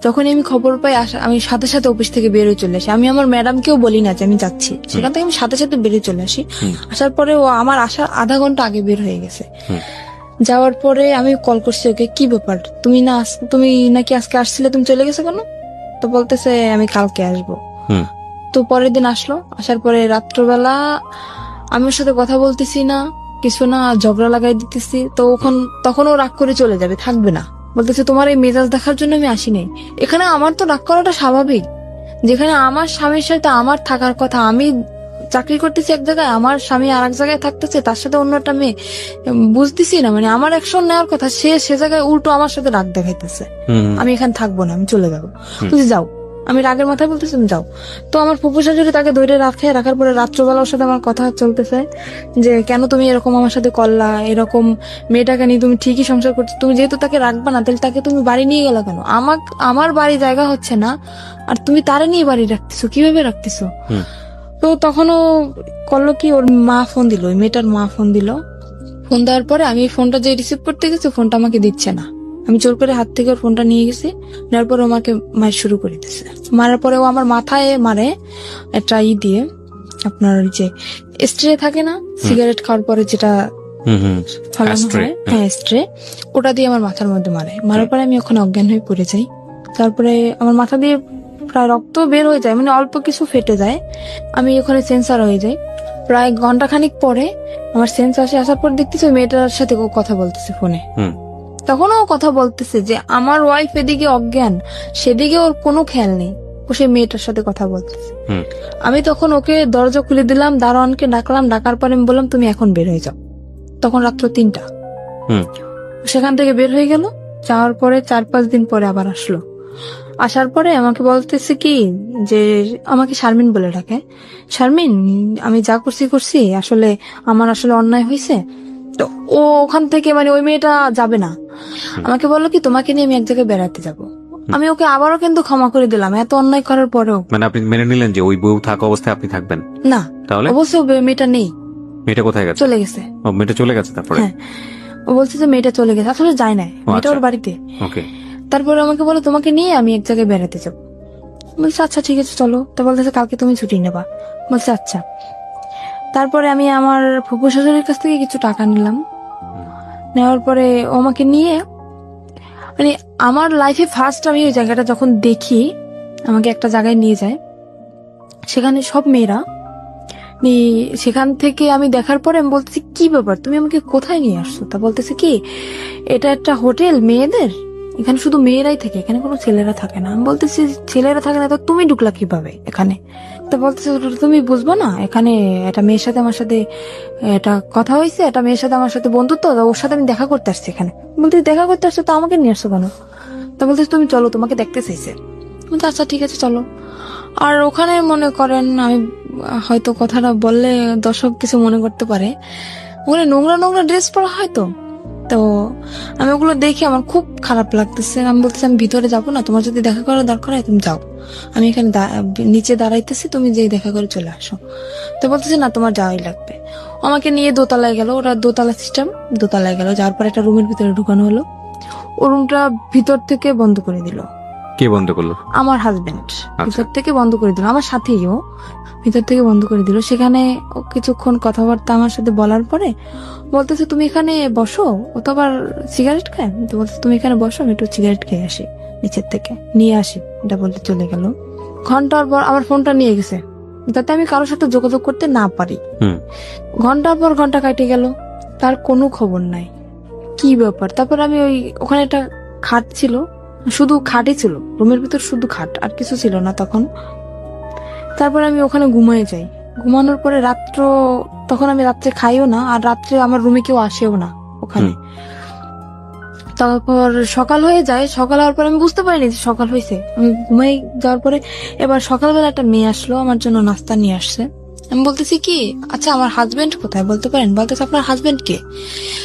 যখন আমি খবর পাই আমি সাথে সাথে অফিস থেকে বেরোয় চলে আসি। আমি আমার ম্যাডামকেও বলি না যে আমি যাচ্ছি, সেখান থেকে আমি সাথে সাথে বেরিয়ে চলে আসি। আসার পরে ও আমার আসার আধা ঘন্টা আগে বের হয়ে গেছে। যাওয়ার পরে আমি কল করছি ওকে, কি ব্যাপার, তুমি নাকি আজকে আসছিলে, তুমি চলে গেছো কেন? তো বলতেছে আমি কালকে আসবো। তো পরের দিন আসলো। আসার পরে রাত্রবেলা আমি ওর সাথে কথা বলতেছি না, কিছু না, ঝগড়া লাগাই দিতেছি। তো তখন ও রাগ করে চলে যাবে, থাকবে না। বলতেছে তোমার এই মেজাজ দেখার জন্য আমি আসিনি। এখানে আমার তো রাগ করাটা স্বাভাবিক, যেখানে আমার স্বামীর সাথে আমার থাকার কথা। আমি চাকরি করতেছি এক জায়গায়, আমার স্বামী আর এক জায়গায় থাকতেছে, তার সাথে অন্য একটা মেয়ে। বুঝতেছি না, মানে আমার অ্যাকশন নেওয়ার কথা, সে জায়গায় উল্টো আমার সাথে রাগ দেখাইতেছে। আমি এখানে থাকবো না, আমি চলে যাবো। তুমি যাও। আমি রাগের মাথায় বলতেছি তুমি যাও। তো আমার ফুপু শাশুড়ি তাকে ধরে রাখার পরে রাত্রবেলা ওর সাথে আমার কথা চলতেছে যে কেন তুমি এরকম আমার সাথে করলা, এরকম মেয়েটাকে নিয়ে তুমি ঠিকই সংসার করছো, তুমি যেহেতু তাকে রাখবা না তাহলে তাকে তুমি বাড়ি নিয়ে গেলা কেন? আমার বাড়ি জায়গা হচ্ছে না, আর তুমি তারে নিয়ে বাড়ি রাখতেছো, কিভাবে রাখতেছো? তো তখনও করলো কি, ওর মা ফোন দিল, ওই মেয়েটার মা ফোন দিল। ফোন দেওয়ার পরে আমি ফোনটা যে রিসিভ করতে গেছি, ফোনটা আমাকে দিচ্ছে না। আমি জোর করে হাত থেকে ওর ফোনটা নিয়ে গেছি। নেওয়ার পরে আমাকে মার শুরু করে দিচ্ছে। মারার পরে ও আমার মাথায় মারে একটা দিয়ে, আপনার ওই যে স্ট্রে থাকে না, সিগারেট খাওয়ার পরে যেটা ফালানো হয়, হ্যাঁ স্ট্রে, ওটা দিয়ে আমার মাথার মধ্যে মারে। মারার পরে আমি ওখানে অজ্ঞান হয়ে পড়ে যাই। তারপরে আমার মাথা দিয়ে প্রায় রক্ত বের হয়ে যায়, মানে অল্প কিছু ফেটে যায়। আমি ওখানে সেন্সার হয়ে যাই। প্রায় ঘন্টাখানিক পরে আমার সেন্স আসার পর দেখতেছি ওই মেয়েটার সাথে ও কথা বলতেছে ফোনে। তখনও ও কথা বলতেছে যে আমার ওয়াইফ এদিকে অজ্ঞান, সেদিকে ওর কোনো খেয়াল নেই, ও সেই মেয়েটার সাথে কথা বলতেছে। আমি তখন ওকে দরজা খুলে দিলাম, দারোয়ানকে ডাকলাম। ডাকার পরে আমি বললাম তুমি এখন বের হয়ে যাও। তখন রাত্র 3টা। সেখান থেকে বের হয়ে গেল। যাওয়ার পরে 4-5 দিন পরে আবার আসলো। আসার পরে আমাকে বলতেছে কি যে, আমাকে শারমিন বলে ডাকে, শারমিন আমি যা করছি আসলে আমার আসলে অন্যায় হয়েছে। তো ও ওখান থেকে মানে ওই মেয়েটা যাবে না। আমাকে বললো কি তোমাকে নিয়ে আমি এক জায়গায় বেড়াতে যাব। আমি ওকে আবারও কিন্তু ক্ষমা করে দিলাম, এত অন্যায় করার পরেও। মানে আপনি মেনে নিলেন যে ওই বউ থাকা অবস্থায় আপনি থাকবেন না? তাহলে অবশ্য মেয়েটা নেই। মেয়েটা কোথায় গেছে? চলে গেছে। ও মেয়েটা চলে গেছে। তারপরে হ্যাঁ, ও বলছে যে মেয়েটা চলে গেছে, আসলে যায় না, মেয়েটা ওর বাড়িতে। ওকে। তারপরে আমাকে বলো তোমাকে নিয়ে আমি এক জায়গায় বেড়াতে যাবো। বলছে আচ্ছা ঠিক আছে চলো। তো বলতেছে কালকে তুমি ছুটি নেবা। বলছে আচ্ছা। তারপরে আমি আমার ফুপু শাশুড়ির কাছ থেকে কিছু টাকা নিলাম। নেওয়ার পরে ও আমাকে নিয়ে, মানে আমার লাইফে ফার্স্ট আমি ওই জায়গাটা যখন দেখি, আমাকে একটা জায়গায় নিয়ে যায়, সেখানে সব মেয়েরা। সেখান থেকে আমি দেখার পরে আমি বলতেছি কি ব্যাপার, তুমি আমাকে কোথায় নিয়ে আসছো? তা বলতেছে কি এটা একটা হোটেল মেয়েদের, এখানে শুধু মেয়েরাই থাকে, এখানে কোনো ছেলেরা থাকে না। আমি বলতেছি ছেলেরা থাকে না তো তুমি ঢুকলা কিভাবে এখানে? তো বলতেছে তুমি বুঝবো না, এখানে একটা মেয়ের সাথে আমার সাথে এটা কথা হয়েছে, একটা মেয়ের সাথে আমার সাথে বন্ধুত্ব, ওর সাথে আমি দেখা করতে আসছি এখানে। বলতে দেখা করতে আসছো তো আমাকে নিয়ে আসছো কেন? তো বলতেছে তুমি চলো, তোমাকে দেখতে চাইছে। বলতে আচ্ছা ঠিক আছে চলো। আর ওখানে মনে করেন আমি হয়তো কথাটা বললে দর্শক কিছু মনে করতে পারে, ওখানে নোংরা নোংরা ড্রেস পরা হয়তো। তো আমি ওগুলো দেখে আমার খুব খারাপ লাগতেছে। আমি বলতেছি আমি ভিতরে যাবো না, তোমার যদি দেখা করার দরকার হয় তুমি যাও, আমি এখানে নিচে দাঁড়াইতেছি, তুমি যেই দেখা করে চলে আসো। তো বলতেছি না তোমার যাওয়াই লাগবে। আমাকে নিয়ে দোতলায় গেল, ওরা দোতলা সিস্টেম, দোতলায় গেল। যাওয়ার পর একটা রুমের ভিতরে ঢুকানো হলো। ও রুমটা ভিতর থেকে বন্ধ করে দিল। কে বন্ধ করলো? আমার হাজবেন্ড ভিতর থেকে বন্ধ করে দিল, আমার সাথেই ও ভিতর থেকে বন্ধ করে দিল। সেখানে ও কিছুক্ষণ কথাবার্তা আমার সাথে বলার পরে বলতেছে তুমি এখানে বসো, ও তো আবার সিগারেট খায়। তো বলতেছে তুমি এখানে বসো, আমি একটু সিগারেট খেয়ে আসি, নিচের থেকে নিয়ে আসি, এটা বলতে চলে গেল। ঘন্টার পর আমার ফোনটা নিয়ে গেছে যাতে আমি কারোর সাথে যোগাযোগ করতে না পারি। ঘন্টার পর ঘন্টা কাটে গেল, তার কোনো খবর নাই, কি ব্যাপার। তারপর আমি ওখানে একটা খাট ছিল, শুধু খাটই ছিল রুমের ভিতর, শুধু খাট, আর কিছু ছিল না তখন। তারপর আমি ওখানে ঘুমিয়ে যাই। ঘুমানোর পরে রাত্র তখন আমি রাত্রে খাইও না, আর রাত্রে আমার রুমে কেউ আসেও না ওখানে। তারপর সকাল হয়ে যায়, সকাল হওয়ার পর আমি বুঝতে পারিনি যে সকাল হয়েছে। আমি ঘুমাই যাওয়ার পরে এবার সকালবেলা একটা মেয়ে আসলো, আমার জন্য নাস্তা নিয়ে আসছে। আমি বলতেছি কি, আচ্ছা আমার হাজবেন্ড কোথায় বলতে পারেন? বলতেছে আপনার হাজবেন্ড কে?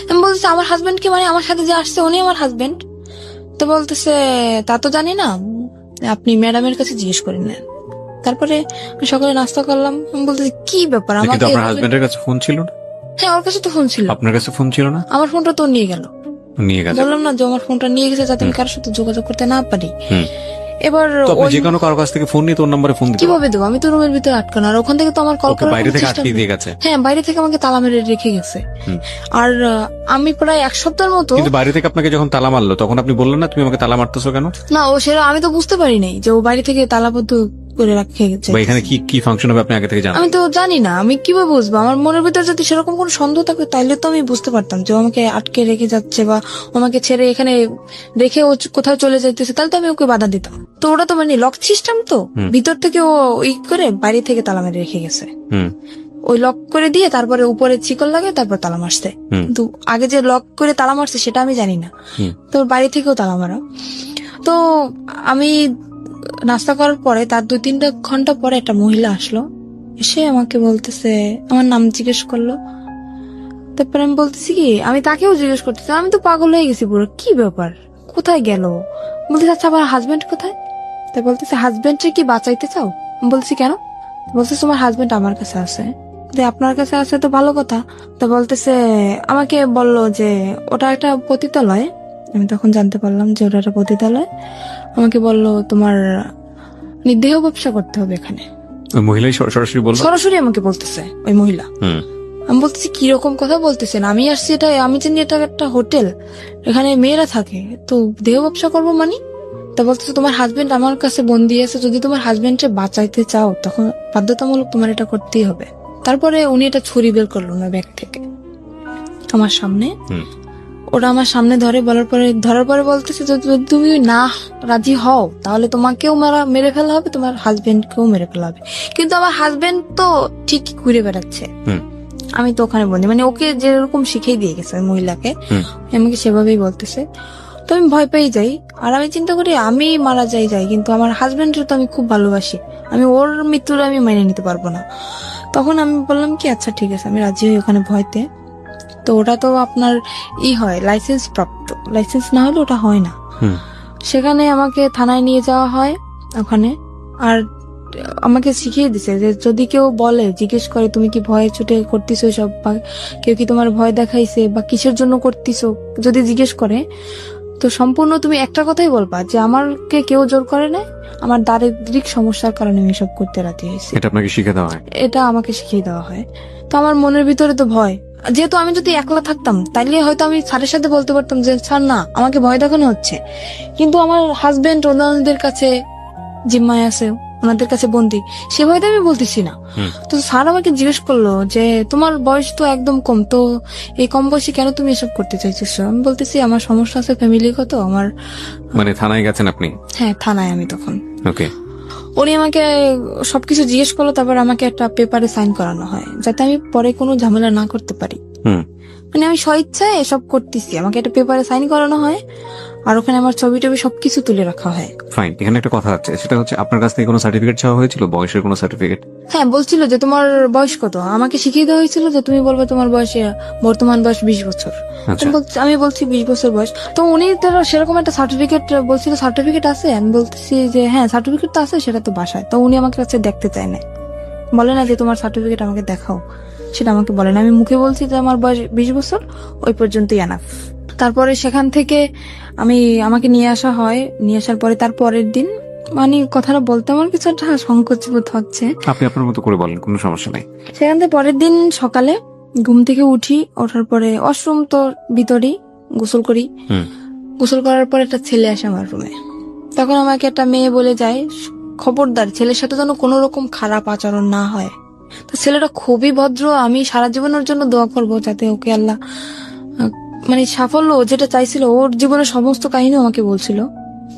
আমি বলতেছি আমার হাজবেন্ড কে মানে আমার সাথে যে আসছে উনি আমার হাজবেন্ড। তো বলতেছে তা তো জানি না, আপনি ম্যাডামের কাছে জিজ্ঞেস করে নেন। তারপরে আমি সকালে নাস্তা করলাম। আমি বলতেছি কি ব্যাপার কিন্তু আমাকে? আপনার হাজবেন্ডের কাছে ফোন ছিল না? হ্যাঁ ওর কাছে তো ফোন ছিল। আপনার কাছে ফোন ছিল না? আমার ফোনটা তো নিয়ে গেল। নিয়ে গেছে। বললাম না যে আমার ফোনটা নিয়ে গেছে যাতে আমি কারোর সাথে যোগাযোগ করতে না পারি। হুম। এবার তো আপনি ওই- যে কোনো কারো কাছ থেকে ফোন নিয়ে তোর নম্বরে ফোন দিতে কিভাবে দেবো? আমি তো রুমের ভিতরে আটকানো, আর ওখান থেকে তো আমার কল ওকে করার বাইরে কোনো থেকে চেষ্টা আটকে নেই। দিয়ে গেছে। হ্যাঁ বাইরে থেকে আমাকে তালা মেরে রেখে গেছে। হুম। আর আমি প্রায় এক সপ্তাহের মতো, কিন্তু বাইরে থেকে আপনাকে যখন তালা মারলো তখন আপনি বললেন না তুমি আমাকে তালা মারতেছো কেন? না ও সেটা আমি তো বুঝতে পারি নাই যে ও বাইরে থেকে তালাবদ্ধ করে রেখে গেছে। বা এখানে কি কি ফাংশন হবে আপনি আগে থেকে জানেন? আমি তো জানি না, আমি কিভাবে বুঝবো? আমার মনের ভিতরে যদি সেরকম কোনো সন্দেহ থাকে তাহলে তো আমি বুঝতে পারতাম যে ও আমাকে আটকে রেখে যাচ্ছে বা ও আমাকে ছেড়ে এখানে রেখে ও কোথাও চলে যাইতেছে, তাহলে তো আমি ওকে বাধা দিতাম। তো ওটা তো মানে লক সিস্টেম, তো ভিতর থেকে ও ই করে বাইরে থেকে তালা মেরে রেখে গেছে। হুম। ওই লক করে দিয়ে তারপরে উপরে চিকন লাগে তারপর তালা মারছে। হুম। কিন্তু আগে যে লক করে তালা মারছে সেটা আমি জানি না। হুম। তো বাড়ি থেকেও তালা মারা। তো আমি নাস্তা করার পরে তার 2-3 ঘন্টা পরে একটা মহিলা আসলো, এসে আমাকে বলতেছে, আমার নাম জিজ্ঞেস করলো। তারপরে আমি বলতেছি কি, আমি তাকেও জিজ্ঞেস করতেছি, আমি তো পাগল হয়ে গেছি পুরো, কি ব্যাপার, কোথায় গেল? বলতেছে আচ্ছা আমার হাজবেন্ড কোথায়? তা বলতেছে হাজবেন্ডকে কি বাঁচাইতে চাও? আমি বলতেছি কেন? বলতেছে তোমার হাজবেন্ড আমার কাছে আছে। যে আপনার কাছে আছে তো ভালো কথা। তো বলতেছে আমাকে বললো যে ওটা একটা পতিতালয়। আমি তখন জানতে পারলাম যে ওটা একটা পতিতালয়। আমাকে বললো তোমার দেহ ব্যবসা করতে হবে এখানে। ওই মহিলাই সরাসরি বললো? সরাসরি আমাকে বলতেছে ওই মহিলা। হুম। আমি বলতেছি কিরকম কথা বলতেছেন? আমি আসছি এটা, আমি জানি এটা একটা হোটেল, এখানে মেয়েরা থাকে, তো দেহ ব্যবসা করবো মানে? তা বলতেছে তোমার হাজবেন্ড আমার কাছে বন্দি আছে, যদি তোমার হাজবেন্ডকে বাঁচাইতে চাও তখন বাধ্যতামূলক তোমার এটা করতেই হবে। তারপরে উনি এটা ছুরি বের করলো না ব্যাগ থেকে আমার সামনে। হুম। ওরা আমার সামনে ধরার পরে বলতেছে যদি তুমি না রাজি হও তাহলে তোমাকেও মেরে ফেলা হবে, তোমার হাজবেন্ডকেও মেরে ফেলা হবে। কিন্তু আমার হাজবেন্ড তো ঠিক ঘুরে বেড়াচ্ছে। হুম। আমি তো ওখানে বন্দি, মানে ওকে যেরকম শিখিয়ে দিয়ে গেছে ওই মহিলাকে, হুম। আমাকে সেভাবেই বলতেছে। তো আমি ভয় পেয়ে যাই, আর আমি চিন্তা করি আমি মারা যাই কিন্তু আমার হাজবেন্ডের তো আমি খুব ভালোবাসি, আমি ওর মৃত্যুর আমি মেনে নিতে পারবো না। তখন আমি বললাম কি আচ্ছা ঠিক আছে, আমি রাজি হই ওখানে ভয়তে। তো ওটা তো আপনার হয় লাইসেন্স প্রাপ্ত, লাইসেন্স না হলে ওটা হয় না। হুম। সেখানে আমাকে থানায় নিয়ে যাওয়া হয় ওখানে। আর আমাকে শিখিয়ে দিছে যে যদি কেউ বলে, জিজ্ঞেস করে তুমি কি ভয়ে ছুটে করতেছো সব, বা কেউ কি তোমার ভয় দেখাইছে বা কিসের জন্য করতেছো, যদি জিজ্ঞেস করে তো সম্পূর্ণ তুমি একটা কথাই বলবা যে আমাকে কেউ জোর করে না, আমার দারিদ্রিক সমস্যার কারণে আমি এসব করতে রাজি হয়েছি। এটা আপনাকে শিখে দেওয়া হয়? এটা আমাকে শিখিয়ে দেওয়া হয়। তো আমার মনের ভিতরে তো ভয়, যেহেতু আমি যদি একলা থাকতাম তাইলে হয়তো আমি স্যারের সাথে বলতে পারতাম যে স্যার না আমাকে ভয় দেখানো হচ্ছে, কিন্তু আমার হাজবেন্ড ওনাদের কাছে জিম্মায় আছে, ওনাদের কাছে বন্দি, সে ভয়তে আমি বলতেছি না। হুম। তো স্যার আমাকে জিজ্ঞেস করলো যে তোমার বয়স তো একদম কম, তো এই কম বয়সে কেন তুমি এসব করতে চাইছো? আমি বলতেছি আমার সমস্যা আছে ফ্যামিলিগত আমার। মানে থানায় গেছেন আপনি? হ্যাঁ থানায় আমি তখন। ওকে। উনি আমাকে সবকিছু জিজ্ঞেস করলো, তারপর আমাকে একটা পেপারে সাইন করানো হয় যাতে আমি পরে কোনো ঝামেলা না করতে পারি। হুম। মানে আমি স্বইচ্ছায় এসব করতেছি, আমাকে একটা পেপারে সাইন করানো হয় আর ওখানে আমার ছবি টবি সবকিছু তুলে রাখা হয়। ফাইন। এখানে একটা কথা আছে, সেটা হচ্ছে আপনার কাছ থেকে কোনো সার্টিফিকেট চাওয়া হয়েছিল, বয়সের কোনো সার্টিফিকেট? হ্যাঁ বলছিল যে তোমার বয়স কত, আমাকে শিখিয়ে দেওয়া হয়েছিল যে তুমি বলবে তোমার বয়স বর্তমান বয়স 20 বছর। আচ্ছা। আমি বলছি 20 বছর বয়স। তো উনি তারা সেরকম একটা সার্টিফিকেট বলছিল, সার্টিফিকেট আছে? আমি বলতেছি যে হ্যাঁ সার্টিফিকেট তো আছে, সেটা তো বাসায়। তো উনি আমার কাছে দেখতে চায় না, বলে না যে তোমার সার্টিফিকেট আমাকে দেখাও, সেটা আমাকে বলে না। আমি মুখে বলছি যে আমার বয়স 20 বছর, ওই পর্যন্তই এনাফ। তারপরে সেখান থেকে আমাকে নিয়ে আসা হয়। নিয়ে আসার পরে তার পরের দিন, মানে কথাটা বলতে আমার কিছু একটা সংকোচ বোধ হচ্ছে। আপনি আপনার মতো করে বলেন, কোনো সমস্যা নাই। সেখান থেকে পরের দিন সকালে ঘুম থেকে উঠি, ওঠার পরে ওয়াশরুম তো ভিতরেই, গোসল করি। হুম। গোসল করার পর একটা ছেলে আসে আমার রুমে। তখন আমাকে একটা মেয়ে বলে যায় খবরদার ছেলের সাথে যেন কোনো রকম খারাপ আচরণ না হয়। তো ছেলেটা খুবই ভদ্র, আমি সারা জীবনের জন্য দোয়া করবো যাতে ওকে আল্লাহ মানে সাফল্য যেটা চাইছিল, ওর জীবনের সমস্ত কাহিনী আমাকে বলছিল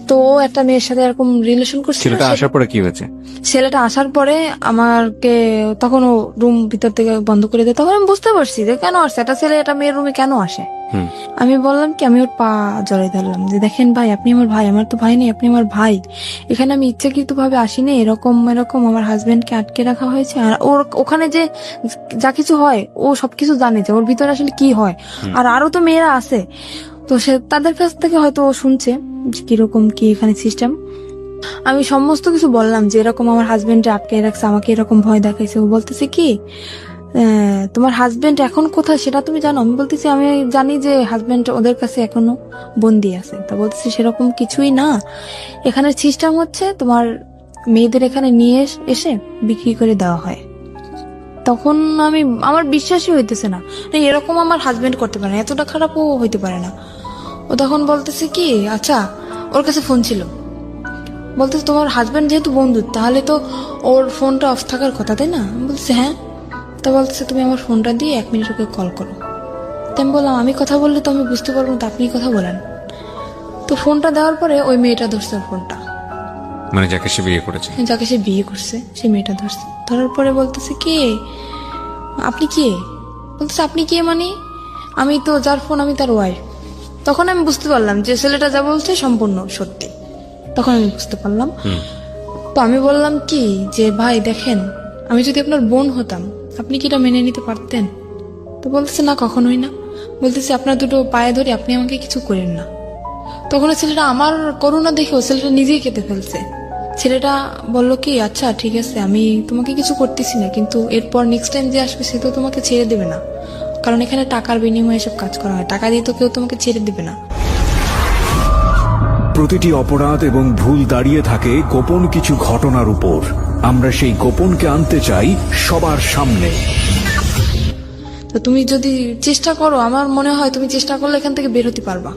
তো ও একটা মেয়ের সাথে এরকম রিলেশন করছিল। ছেলেটা আসার পরে কি হয়েছে? ছেলেটা আসার পরে আমাকে তখন ও রুম ভিতর থেকে বন্ধ করে দেয়। তখন আমি বুঝতে পারছি যে কেন আসছে, একটা ছেলে একটা মেয়ের রুমে কেন আসে। হুম। আমি বললাম কি, আমি ওর পা জড়াই ধরলাম যে দেখেন ভাই, আপনি আমার ভাই, আমার তো ভাই নেই, আপনি আমার ভাই। এখানে আমি ইচ্ছাকৃত ভাবে আসিনি, এরকম এরকম আমার হাজবেন্ডকে আটকে রাখা হয়েছে। আর ওর ওখানে যে যা কিছু হয় ও সবকিছু জানে যে ওর ভিতরে আসলে কি হয়। আর আরো তো মেয়েরা আছে, তো সে তাদের কাছ থেকে হয়তো ও শুনছে যে কিরকম কি এখানে সিস্টেম। আমি সমস্ত কিছু বললাম যে এরকম আমার হাজবেন্ডে আটকে রাখছে, আমাকে এরকম ভয় দেখাইছে। ও বলতেছে কি, তোমার হাজবেন্ড এখন কোথায় সেটা তুমি জানো? আমি বলতেছি আমি জানি যে হাজবেন্ড ওদের কাছে এখনো বন্দি আছে। তা বলতেছি সেরকম কিছুই না, এখানে সিস্টেম হচ্ছে তোমার মেয়েদের এখানে নিয়ে এসে বিক্রি করে দেওয়া হয়। তখন আমার বিশ্বাসই হইতেছে না, এরকম আমার হাজবেন্ড করতে পারে না, এতটা খারাপও হইতে পারে না। ও তখন বলতেছে কি, আচ্ছা ওর কাছে ফোন ছিল, বলতেছে তোমার হাজবেন্ড যেহেতু বন্ধু তাহলে তো ওর ফোনটা অফ থাকার কথা, তাই না? আমি বলছি হ্যাঁ। তা বলতেছে তুমি আমার ফোনটা দিয়ে 1 মিনিট ওকে কল করো। তো আমি বললাম আমি কথা বললে তো আমি বুঝতে পারবো না, তো আপনি কথা বলেন। তো ফোনটা দেওয়ার পরে ওই মেয়েটা ধরছে ওর ফোনটা, মানে যাকে সে বিয়ে করেছে? যাকে সে বিয়ে করছে সেই মেয়েটা ধরছে। ধরার পরে বলতেছে কে, আপনি কে? বলতেছে আপনি কে মানে? আমি তো যার ফোন আমি তার ওয়াইফ। তখন আমি বুঝতে পারলাম যে ছেলেটা যা বলছে সম্পূর্ণ সত্যি। তখন আমি বুঝতে পারলাম। তো আমি বললাম কি যে ভাই দেখেন, আমি যদি আপনার বোন হতাম আপনি কি এটা মেনে নিতে পারতেন? তো বলতেছে না, কখনোই না। বলতেছে আপনার দুটো পায়ে ধরে, আপনি আমাকে কিছু করেন না। তখন ওই ছেলেটা আমার করুণা দেখে ও ছেলেটা নিজেই কেটে ফেলছে। ছেলেটা বলল কি, আচ্ছা ঠিক আছে আমি তোমাকে কিছু করতেছি না, কিন্তু এরপর নেক্সট টাইম যে আসবে সে তো তোমাকে ছেড়ে দেবে না, কারণ এখানে টাকার বিনিময়ে সব কাজ করা হয়, টাকা দিয়ে তো কেউ তোমাকে ছেড়ে দেবে না। প্রতিটি অপরাধ এবং ভুল দাঁড়িয়ে থাকে গোপন কিছু ঘটনার উপর। আমরা সেই গোপনকে আনতে চাই সবার সামনে। তো তুমি যদি চেষ্টা করো, আমার মনে হয় তুমি চেষ্টা করলে এখান থেকে বের হতে পারবা।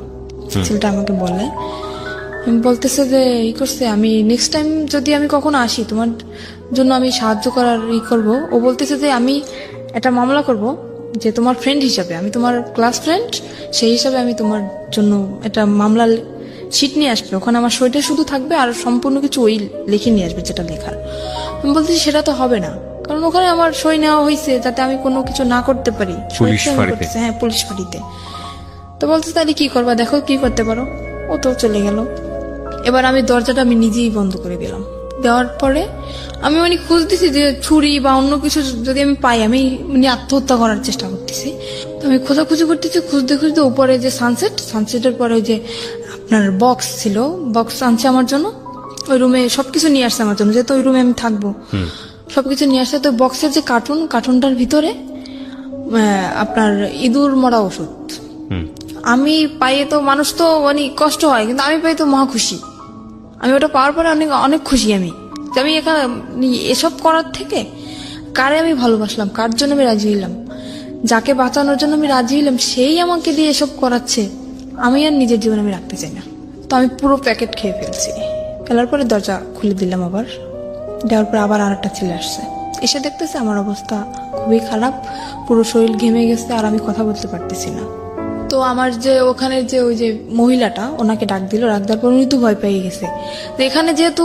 ছেলেটা আমাকে বলে, বলতেছে যে ই করছে, আমি নেক্সট টাইম যদি আমি কখনো আসি তোমার জন্য আমি সাহায্য করার করবো। ও বলতেছে যে আমি একটা মামলা করব, যে তোমার ফ্রেন্ড হিসাবে, আমি তোমার ক্লাস ফ্রেন্ড সেই হিসাবে আমি তোমার জন্য একটা মামলা শিট নিয়ে আসবে, ওখানে আমার সইটা শুধু থাকবে আর সম্পূর্ণ কিছু ওই লিখে নিয়ে আসবে যেটা লেখার। আমি বলতেছি সেটা তো হবে না, কারণ ওখানে আমার সই নেওয়া হয়েছে যাতে আমি কোনো কিছু না করতে পারি। পুলিশ ফাঁড়িতে? হ্যাঁ, পুলিশ ফাঁড়িতে। তো বলতেছে তাহলে কি করবা, দেখো কি করতে পারো। ও তো চলে গেল। এবার আমি দরজাটা আমি নিজেই বন্ধ করে দিলাম। দেওয়ার পরে আমি খুঁজতেছি যে ছুরি বা অন্য কিছু যদি আমি পাই, আমি আত্মহত্যা করার চেষ্টা করতেছি। তো আমি খোঁজাখুঁজি করতেছি, খুঁজতে খুঁজতে উপরে যে সানসেটের পরে ওই যে আপনার বক্স ছিল, বক্স আনছে আমার জন্য, ওই রুমে সবকিছু নিয়ে আসছে আমার জন্য, যেহেতু ওই রুমে আমি থাকবো, সবকিছু নিয়ে আসছে। তো বক্সের যে কার্টুনটার ভিতরে আপনার ইঁদুর মরা ওষুধ। আমি পাইয়ে তো মানুষ তো কষ্ট হয়, কিন্তু আমি পাই তো মহা খুশি। আমি ওটা পাওয়ার পরে অনেক অনেক খুশি আমি, যে আমি এখানে এসব করার থেকে কারে আমি ভালোবাসলাম, কার জন্য আমি রাজি হইলাম, যাকে বাঁচানোর জন্য আমি রাজি হইলাম সেই আমাকে দিয়ে এসব করাচ্ছে, আমি আর নিজের জীবন আমি রাখতে চাই না। তো আমি পুরো প্যাকেট খেয়ে ফেলছি। ফেলার পরে দরজা খুলে দিলাম, আবার দেওয়ার পরে আবার আর একটা ছেলে আসছে, এসে দেখতেছে আমার অবস্থা খুবই খারাপ, পুরো শরীর ঘেমে গেছে আর আমি কথা বলতে পারতেছি না। তো আমার যে ওখানে যে ওই যে মহিলাটা ওনাকে ডাক দিল, ডাক দেওয়ার পর উনি তো ভয় পেয়ে গেছে। তো এখানে যেহেতু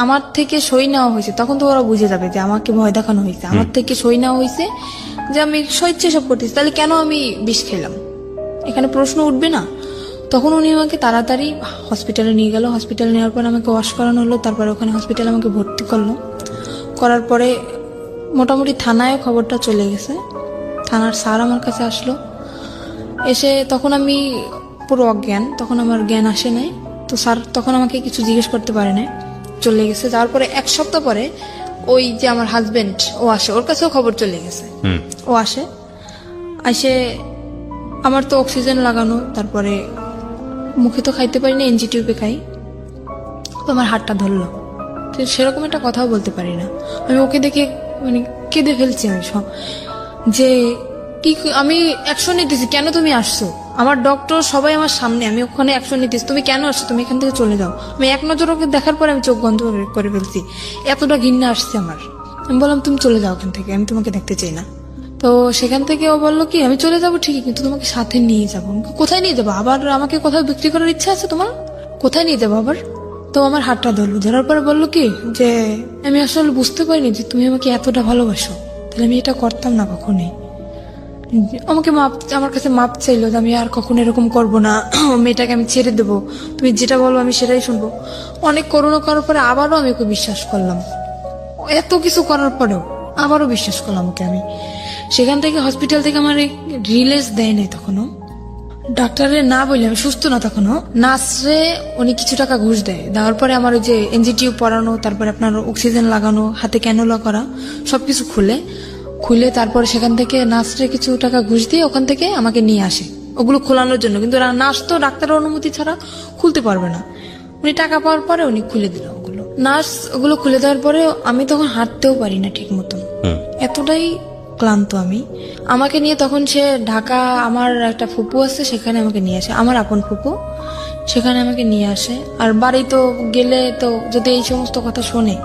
আমার থেকে সই নেওয়া হয়েছে, তখন তো ওরা বুঝে যাবে যে আমাকে ভয় দেখানো হয়েছে, আমার থেকে সই নেওয়া হয়েছে যে আমি স্বেচ্ছায় সব করতেছি, তাহলে কেন আমি বিষ খেলাম, এখানে প্রশ্ন উঠবে না। তখন উনি আমাকে তাড়াতাড়ি হসপিটালে নিয়ে গেল। হসপিটালে নেওয়ার পর আমাকে ওয়াশ করানো হলো, তারপরে ওখানে হসপিটালে আমাকে ভর্তি করলো। করার পরে মোটামুটি থানায় খবরটা চলে গেছে, থানার স্যার আমার কাছে আসলো। এসে তখন আমি পুরো অজ্ঞান, তখন আমার জ্ঞান আসে নাই। তো স্যার তখন আমাকে কিছু জিজ্ঞেস করতে পারে না, চলে গেছে। যাওয়ার পরে 1 সপ্তাহ পরে ওই যে আমার হাজবেন্ড ও আসে, ওর কাছেও খবর চলে গেছে। ও আসে আমার তো অক্সিজেন লাগানো, তারপরে মুখে তো খাইতে পারি না, এনজি টিউবে খাই। তো আমার হাতটা ধরলো, তো সেরকম একটা কথাও বলতে পারি না। আমি ওকে দেখে কেঁদে ফেলছি আমি সব, যে কি আমি অ্যাকশন নিতেছি, কেন তুমি আসছো, আমার ডক্টর সবাই আমার সামনে, আমি ওখানে অ্যাকশন নিতেছি, তুমি কেন আসছো, তুমি এখান থেকে চলে যাও। আমি এক নজর ওকে দেখার পরে আমি চোখ বন্ধ করে ফেলছি, এতটা ঘৃণা আসছে আমার। আমি বললাম তুমি চলে যাও ওখান থেকে, আমি তোমাকে দেখতে চাই না। তো সেখান থেকে ও বললো কি আমি চলে যাবো ঠিকই, কিন্তু তোমাকে সাথে নিয়ে যাবো। কোথায় নিয়ে যাবো, আবার আমাকে কোথাও বিক্রি করার ইচ্ছা আছে তোমার? কোথায় নিয়ে যাবো আবার? তো আমার হাতটা ধরলো, ধরার পরে বললো কি যে আমি আসলে বুঝতে পারিনি যে তুমি আমাকে এতটা ভালোবাসো, তাহলে আমি এটা করতাম না কখনোই। আমাকে আমার কাছে মাপ চাইলো যে আমি আর কখনো এরকম করবো না, মেয়েটাকে আমি ছেড়ে দেবো, তুমি যেটা বলো আমি সেটাই শুনবো। অনেক করোনা করার পরে আবারও আমি ওকে বিশ্বাস করলাম, এত কিছু করার পরেও আবারও বিশ্বাস করলাম ওকে আমি। সেখান থেকে হসপিটাল থেকে আমার রিলিজ দেয় নাই তখনও, ডাক্তারের না বললে আমি সুস্থ না তখনও। নার্সরে উনি কিছু টাকা ঘুষ দেয়, দেওয়ার পরে আমার ওই যে এনজিটিউ পরানো, তারপরে আপনার অক্সিজেন লাগানো, হাতে ক্যানুলা করা, সবকিছু খুলে তারপরে সেখান থেকে নার্সরে কিছু টাকা ঘুষ দিয়ে ওখান থেকে আমাকে নিয়ে আসে ওগুলো খোলানোর জন্য। কিন্তু নার্স তো ডাক্তারের অনুমতি ছাড়া খুলতে পারবে না। উনি টাকা পাওয়ার পরে উনি খুলে দিল ওগুলো। নার্স ওগুলো খুলে দেওয়ার পরে আমি তখন হাঁটতেও পারি না ঠিক মতন, এতটাই ক্লান্ত আমি। আমাকে নিয়ে তখন সে ঢাকা, আমার একটা ফুপু আছে সেখানে আমাকে নিয়ে আসে, আমার আপন ফুপু, সেখানে আমাকে নিয়ে আসে। আর বাড়ি তো গেলে তো যদি এই সমস্ত কথা শোনে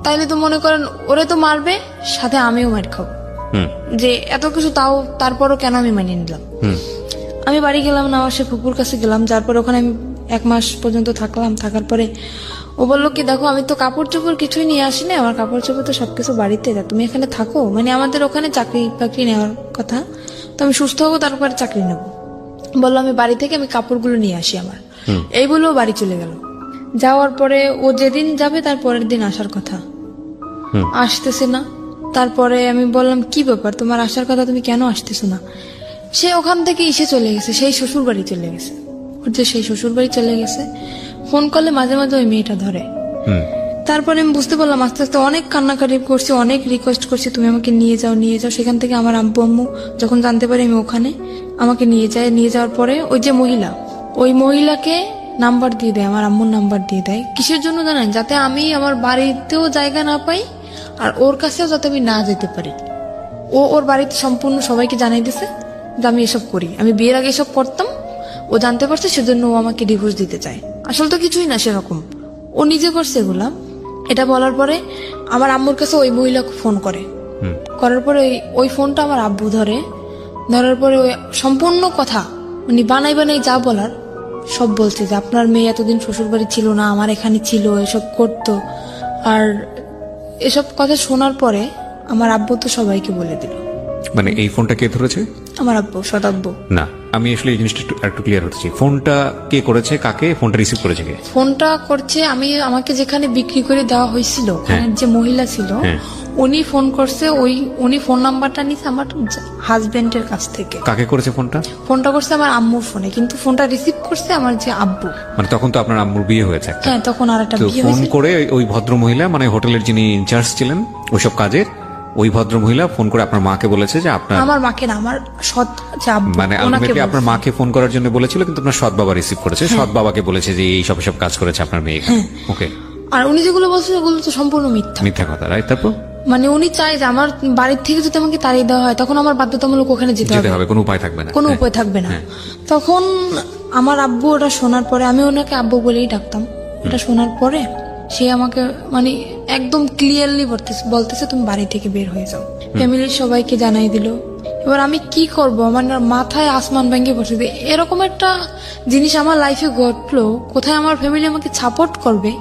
তাইলে তো মনে করেন ওরে তো মারবে, সাথে আমিও মার খাবো, যে এত কিছু তাও তারপরও কেন আমি মানিয়ে নিলাম। আমি বাড়ি গেলাম না, আমার সে ফুপুর কাছে গেলাম, যার পরে ওখানে আমি 1 মাস পর্যন্ত থাকলাম। থাকার পরে ও বললো কি দেখো আমি তো কাপড় চোপড় কিছুই নিয়ে আসিনি, আমার কাপড় চোপড় তো সবকিছু বাড়িতে, যা তুমি এখানে থাকো, মানে আমাদের ওখানে চাকরি বাকরি নেওয়ার কথা, তো আমি সুস্থ হবো তারপরে চাকরি নেবো। বললো আমি বাড়ি থেকে আমি কাপড়গুলো নিয়ে আসি আমার, এই বলেও বাড়ি চলে গেল। যাওয়ার পরে ও যেদিন যাবে তার পরের দিন আসার কথা, আসতেছে না। তারপরে আমি বললাম কি ব্যাপার তোমার আসার কথা, তুমি কেন আসতেছো না? সে ওখান থেকে এসে চলে গেছে, সেই শ্বশুর বাড়ি চলে গেছে, ওর যে সেই শ্বশুর বাড়ি চলে গেছে। ফোন করলে মাঝে মাঝে ওই মেয়েটা ধরে। তারপরে আমি বুঝতে পারলাম আস্তে আস্তে, অনেক কান্নাকাটি করছি, অনেক রিকোয়েস্ট করছি তুমি আমাকে নিয়ে যাও নিয়ে যাও। সেখান থেকে আমার আব্বু আম্মু যখন জানতে পারি আমি ওখানে, আমাকে নিয়ে যায়। নিয়ে যাওয়ার পরে ওই যে মহিলা, ওই মহিলাকে নাম্বার দিয়ে দেয়, আমার আম্মুর নাম্বার দিয়ে দেয়। কিসের জন্য জানেন? যাতে আমি আমার বাড়িতেও জায়গা না পাই আর ওর কাছেও যাতে আমি না যেতে পারি। ওর বাড়িতে সম্পূর্ণ সবাইকে জানাই দিছে যে আমি এসব করি, আমি বিয়ের আগে এসব করতাম, ও জানতে পারছে সেজন্য ও আমাকে ডিভোর্স দিতে চায়। আসলে তো কিছুই না সেরকম, ও নিজে করছে এগুলা। এটা বলার পরে আমার আম্মুর কাছে ওই মহিলা ফোন করে, করার পরে ওই ফোনটা আমার আব্বু ধরার পরে ওই সম্পূর্ণ কথা উনি বানাই যা বলার সব বলছে, যে আপনার মেয়ে এতদিন শ্বশুর বাড়ি ছিল না, আমার এখানে ছিল, এসব করতো। আর এসব কথা শোনার পরে আমার আব্বু তো সবাইকে বলে দিল। মানে এই ফোনটা কে ধরেছে? আমার আব্বু, সদাব্বু। না, আমি আসলে এই জিনিসটা একটু ক্লিয়ার হতে চাই। ফোনটা কে করেছে, কাকে ফোনটা রিসিভ করেছে কে? ফোনটা করছে আমাকে যেখানে বিক্রি করে দেওয়া হয়েছিল, যে মহিলা ছিল উনি ফোন করছে। উনি ফোন নাম্বারটা নিছে আমার হাজবেন্ডের কাছ থেকে। কাকে করেছে ফোনটা? ফোনটা করছে আমার আম্মুর ফোনে, কিন্তু ফোনটা রিসিভ করছে আমার যে আব্বু। মানে তখন তো আপনার আম্মুর বিয়ে হয়েছে? হ্যাঁ, তখন আর একটা বিয়ে ফোন হয়েছে। করে ওই ভদ্র মহিলা, মানে হোটেলের যিনি ইনচার্জ ছিলেন ওইসব কাজের, ওই ভদ্র মহিলা ফোন করে আপনার মাকে বলেছে যে আপনার, আমার মাকে না, আমার সৎ যে আব্বু, মানে ওনাকে আপনার মাকে ফোন করার জন্য বলেছিল, কিন্তু আপনার সৎ বাবা রিসিভ করেছে, সৎ বাবাকে বলেছে যে এই সব কাজ করেছে আপনার মেয়ে। ওকে। আর উনি যেগুলো বলছে ওগুলো তো সম্পূর্ণ মিথ্যা কথা, রাইট? তারপর মানে উনি চাই যে আমার বাড়ির থেকে যদি আমাকে তাড়িয়ে দেওয়া হয় তখন আমার বাধ্যতামূলক ওখানে যেতে হবে, কোনো উপায় থাকবে না, কোনো উপায় থাকবে না। তখন আমার আব্বু ওটা শোনার পরে, আমি ওনাকে আব্বু বলেই ডাকতাম, ওটা শোনার পরে সে আমাকে মানে একদম ক্লিয়ারলি বলতেছে তুমি বাড়ি থেকে বের হয়ে যাও। ফ্যামিলির সবাইকে জানাই দিল। এবার আমি কি করব, আমার মাথায় আসমান ভেঙে পড়ছে। এরকম একটা জিনিস আমার লাইফে ঘটলো, কোথায় আমার ফ্যামিলি আমাকে সাপোর্ট করবে,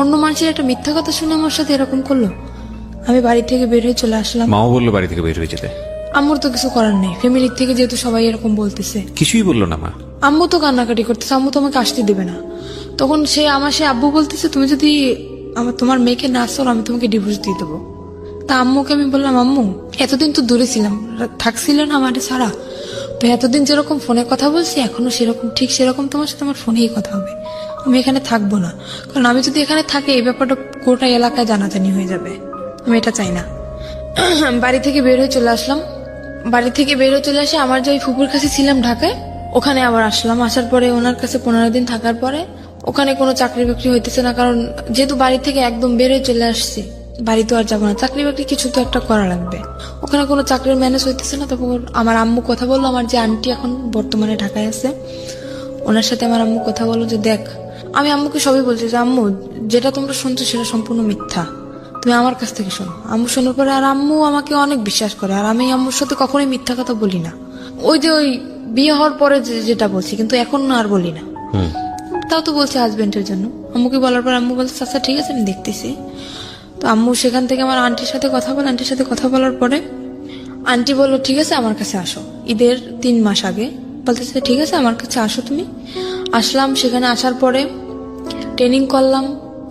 অন্য মানুষের একটা মিথ্যা কথা শুনে আমার সাথে এরকম করলো। আমি বাড়ি থেকে বের হয়ে চলে আসলাম। মাও বললো বাড়ি থেকে বের হয়ে যেতে? আম্মুর তো কিছু করার নেই, ফ্যামিলির থেকে যেহেতু সবাই এরকম বলতেছে। কিছুই বললো না মা? আম্মু তো কান্নাকাটি করতেছে, আম্মু তো আমাকে আসতে দেবে না। তখন সে আব্বু বলতেছে তুমি যদি তোমার মেয়েকে না আসো আমি তোমাকে ডিভোর্স দিয়ে দেবো। তা আম্মুকে আমি বললাম আম্মু এতদিন তো দূরে ছিলাম, থাকছিল না আমার ছাড়া, তো এতদিন যেরকম ফোনে কথা বলছি এখনো সেরকম ঠিক সেরকম তোমার সাথে আমার ফোনেই কথা হবে, আমি এখানে থাকবো না। কারণ আমি যদি এখানে থাকি এই ব্যাপারটা গোটা এলাকায় জানাজানি হয়ে যাবে, আমি এটা চাই না। বাড়ি থেকে বের হয়ে চলে আসলাম। বাড়ি থেকে বের হয়ে চলে আসে আমার যে ওই ফুপুর কাছে ছিলাম ঢাকায়, ওখানে আবার আসলাম। আসার পরে ওনার কাছে 15 দিন থাকার পরে ওখানে কোনো চাকরি বাকরি হইতেছে না, কারণ যেহেতু বাড়ি থেকে একদম বের হয়ে চলে আসছি, বাড়ি তো আর যাবো না, চাকরি বাকরি কিছু তো একটা করা লাগবে। ওখানে কোনো চাকরির ম্যানেজ হইতেছে না। তখন আমার আম্মু কথা বললো, আমার যে আন্টি এখন বর্তমানে ঢাকায় আছে ওনার সাথে আমার আম্মু কথা বললো যে দেখ, আমি আম্মুকে সবই বলছি যে আম্মু যেটা তোমরা শুনছো সেটা সম্পূর্ণ মিথ্যা, তুমি আমার কাছ থেকে শোনো। আম্মু শোনার পরে আর আম্মু আমাকে অনেক বিশ্বাস করে, আর আমি আম্মুর সাথে কখনোই মিথ্যা কথা বলি না। ওই যে ওই বিয়ে হওয়ার পরে যেটা বলছি, কিন্তু এখন আর বলি না। তাও তো বলছে হাজবেন্ডের জন্য। আম্মুকে বলার পর আম্মু বলছে আচ্ছা ঠিক আছে আমি দেখতেছি। তো আম্মু সেখান থেকে আমার আন্টির সাথে কথা বলে, আন্টির সাথে কথা বলার পরে আন্টি বললো ঠিক আছে আমার কাছে আসো। ঈদের 3 মাস আগে বলতেছে ঠিক আছে আমার কাছে আসো তুমি। আসলাম, সেখানে আসার পরে ট্রেনিং করলাম।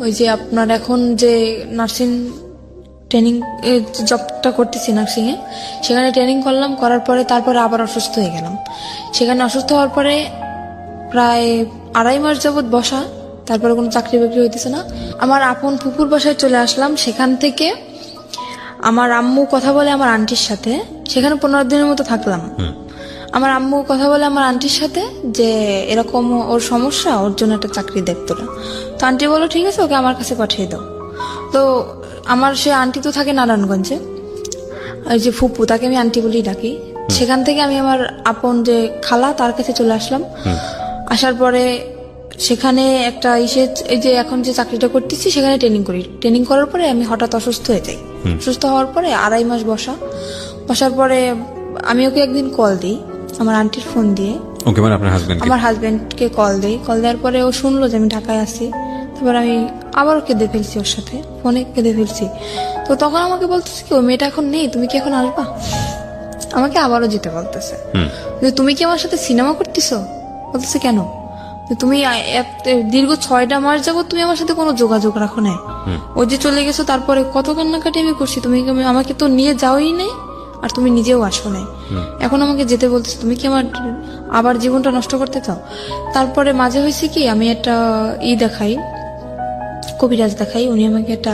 ওই যে আপনার এখন যে নার্সিং ট্রেনিং জবটা করতেছি নার্সিং এ, সেখানে ট্রেনিং করলাম, করার পরে তারপরে আবার অসুস্থ হয়ে গেলাম। সেখানে অসুস্থ হওয়ার পরে প্রায় 2.5 মাস যাবত বসা, তারপরে কোনো চাকরি বাকরি হইতেছে না। আমার আপন ফুপুর বাসায় চলে আসলাম। সেখান থেকে আমার আম্মু কথা বলে আমার আন্টির সাথে, সেখানে 15 দিনের মতো থাকলাম। আমার আম্মু কথা বলে আমার আন্টির সাথে যে এরকম ওর সমস্যা, ওর জন্য একটা চাকরি দেখতো না। তো আন্টি বললো ঠিক আছে ওকে আমার কাছে পাঠিয়ে দাও। তো আমার সে আন্টি তো থাকে নারায়ণগঞ্জে, ওই যে ফুপু তাকে আমি আন্টি বলেই ডাকি। সেখান থেকে আমি আমার আপন যে খালা তার কাছে চলে আসলাম। আসার পরে সেখানে একটা এই যে এখন যে চাকরিটা করতেছি সেখানে ট্রেনিং করি। ট্রেনিং করার পরে আমি হঠাৎ অসুস্থ হয়ে যাই। অসুস্থ হওয়ার পরে 2.5 মাস বসার পরে আমি ওকে একদিন কল দিই আমার আন্টির ফোন দিয়ে। ওকে, মানে আপনার হাজবেন্ড? আমার হাজবেন্ডকে কল দেওয়ার পরে ও শুনলো যে আমি ঢাকায় আছি। তারপর আমি আবারও কেঁদে ফেলছি, ওর সাথে ফোনে কেঁদে ফেলছি। তো তখন আমাকে বলতেছে কি ওই মেয়েটা এখন নেই, তুমি কি এখন আসবা? আমাকে আবারও যেতে বলতেছে যে তুমি কি আমার সাথে সিনেমা করতেছো? বলতেছে কেন? যে তুমি দীর্ঘ 6টা মাস যাবত তুমি আমার সাথে কোনো যোগাযোগ রাখো নাই। ও যে চলে গেছো তারপরে কত কান্নাকাটি আমি করছি, তুমি আমাকে তো নিয়ে যাওই নাই, আর তুমি নিজেও আসো নাই। এখন আমাকে যেতে বলতেছো, তুমি কি আমার আবার জীবনটা নষ্ট করতে চাও? তারপরে মাঝে হয়েছে কি আমি একটা দেখাই, কবিরাজ দেখাই, উনি আমাকে একটা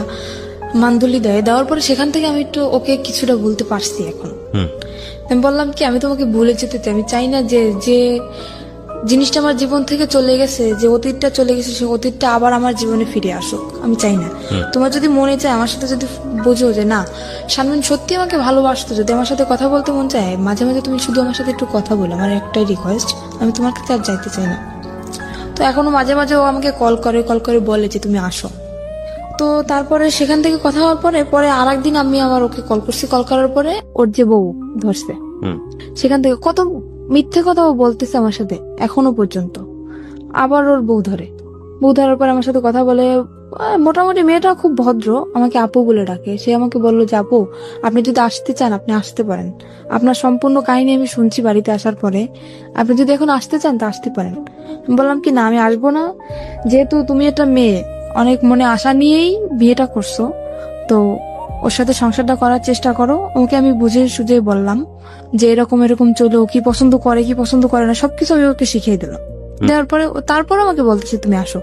মান্দুলি দেওয়ার পরে সেখান থেকে আমি একটু ওকে কিছুটা বলতে পারছি। এখন আমি বললাম কি আমি তোমাকে ভুলে যেতে চাই, আমি চাই না যে যে জিনিসটা আমার জীবন থেকে চলে গেছে, যে অতীতটা চলে গেছে, সে অতীতটা আবার আমার জীবনে ফিরে আসুক, আমি চাই না। তোমার যদি মনে চায় আমার সাথে যদি বোঝো যে না শারমিন সত্যি আমাকে ভালোবাসতো, যদি আমার সাথে কথা বলতে মন চায় মাঝে মাঝে তুমি শুধু আমার সাথে একটু কথা বলো, আমার একটাই রিকোয়েস্ট, আমি তোমার কাছে আর যাইতে চাই না। তো এখনো মাঝে মাঝে ও আমাকে কল করে বলে যে তুমি আসো। তো তারপরে সেখান থেকে কথা হওয়ার পরে আরেকদিন আমি আবার ওকে কল করছি। কল করার পরে ওর যে বউ ধরছে, সেখান থেকে কত মিথ্যে কথা ও বলতেছে আমার সাথে এখনো পর্যন্ত। আবার ওর বউ ধরার পর আমার সাথে কথা বলে। মোটামুটি মেয়েটা খুব ভদ্র, আমাকে আপু বলে ডাকে। সে আমাকে বললো যে আপু আপনি যদি আসতে চান আপনি আসতে পারেন, আপনার সম্পূর্ণ কাহিনী আমি শুনছি বাড়িতে আসার পরে, আপনি যদি এখন আসতে চান তা আসতে পারেন। আমি বললাম কি না আমি আসবো না, যেহেতু তুমি একটা মেয়ে অনেক মনে আশা নিয়েই বিয়েটা করছো, তো ওর সাথে সংসারটা করার চেষ্টা করো। ওকে আমি বুঝে সুঝে বললাম যে এরকম চলো, কি পছন্দ করে কি পছন্দ করে না সবকিছু আমি ওকে শিখিয়ে দিলাম। দেওয়ার পরে তারপর আমাকে বলতেছে তুমি আসো।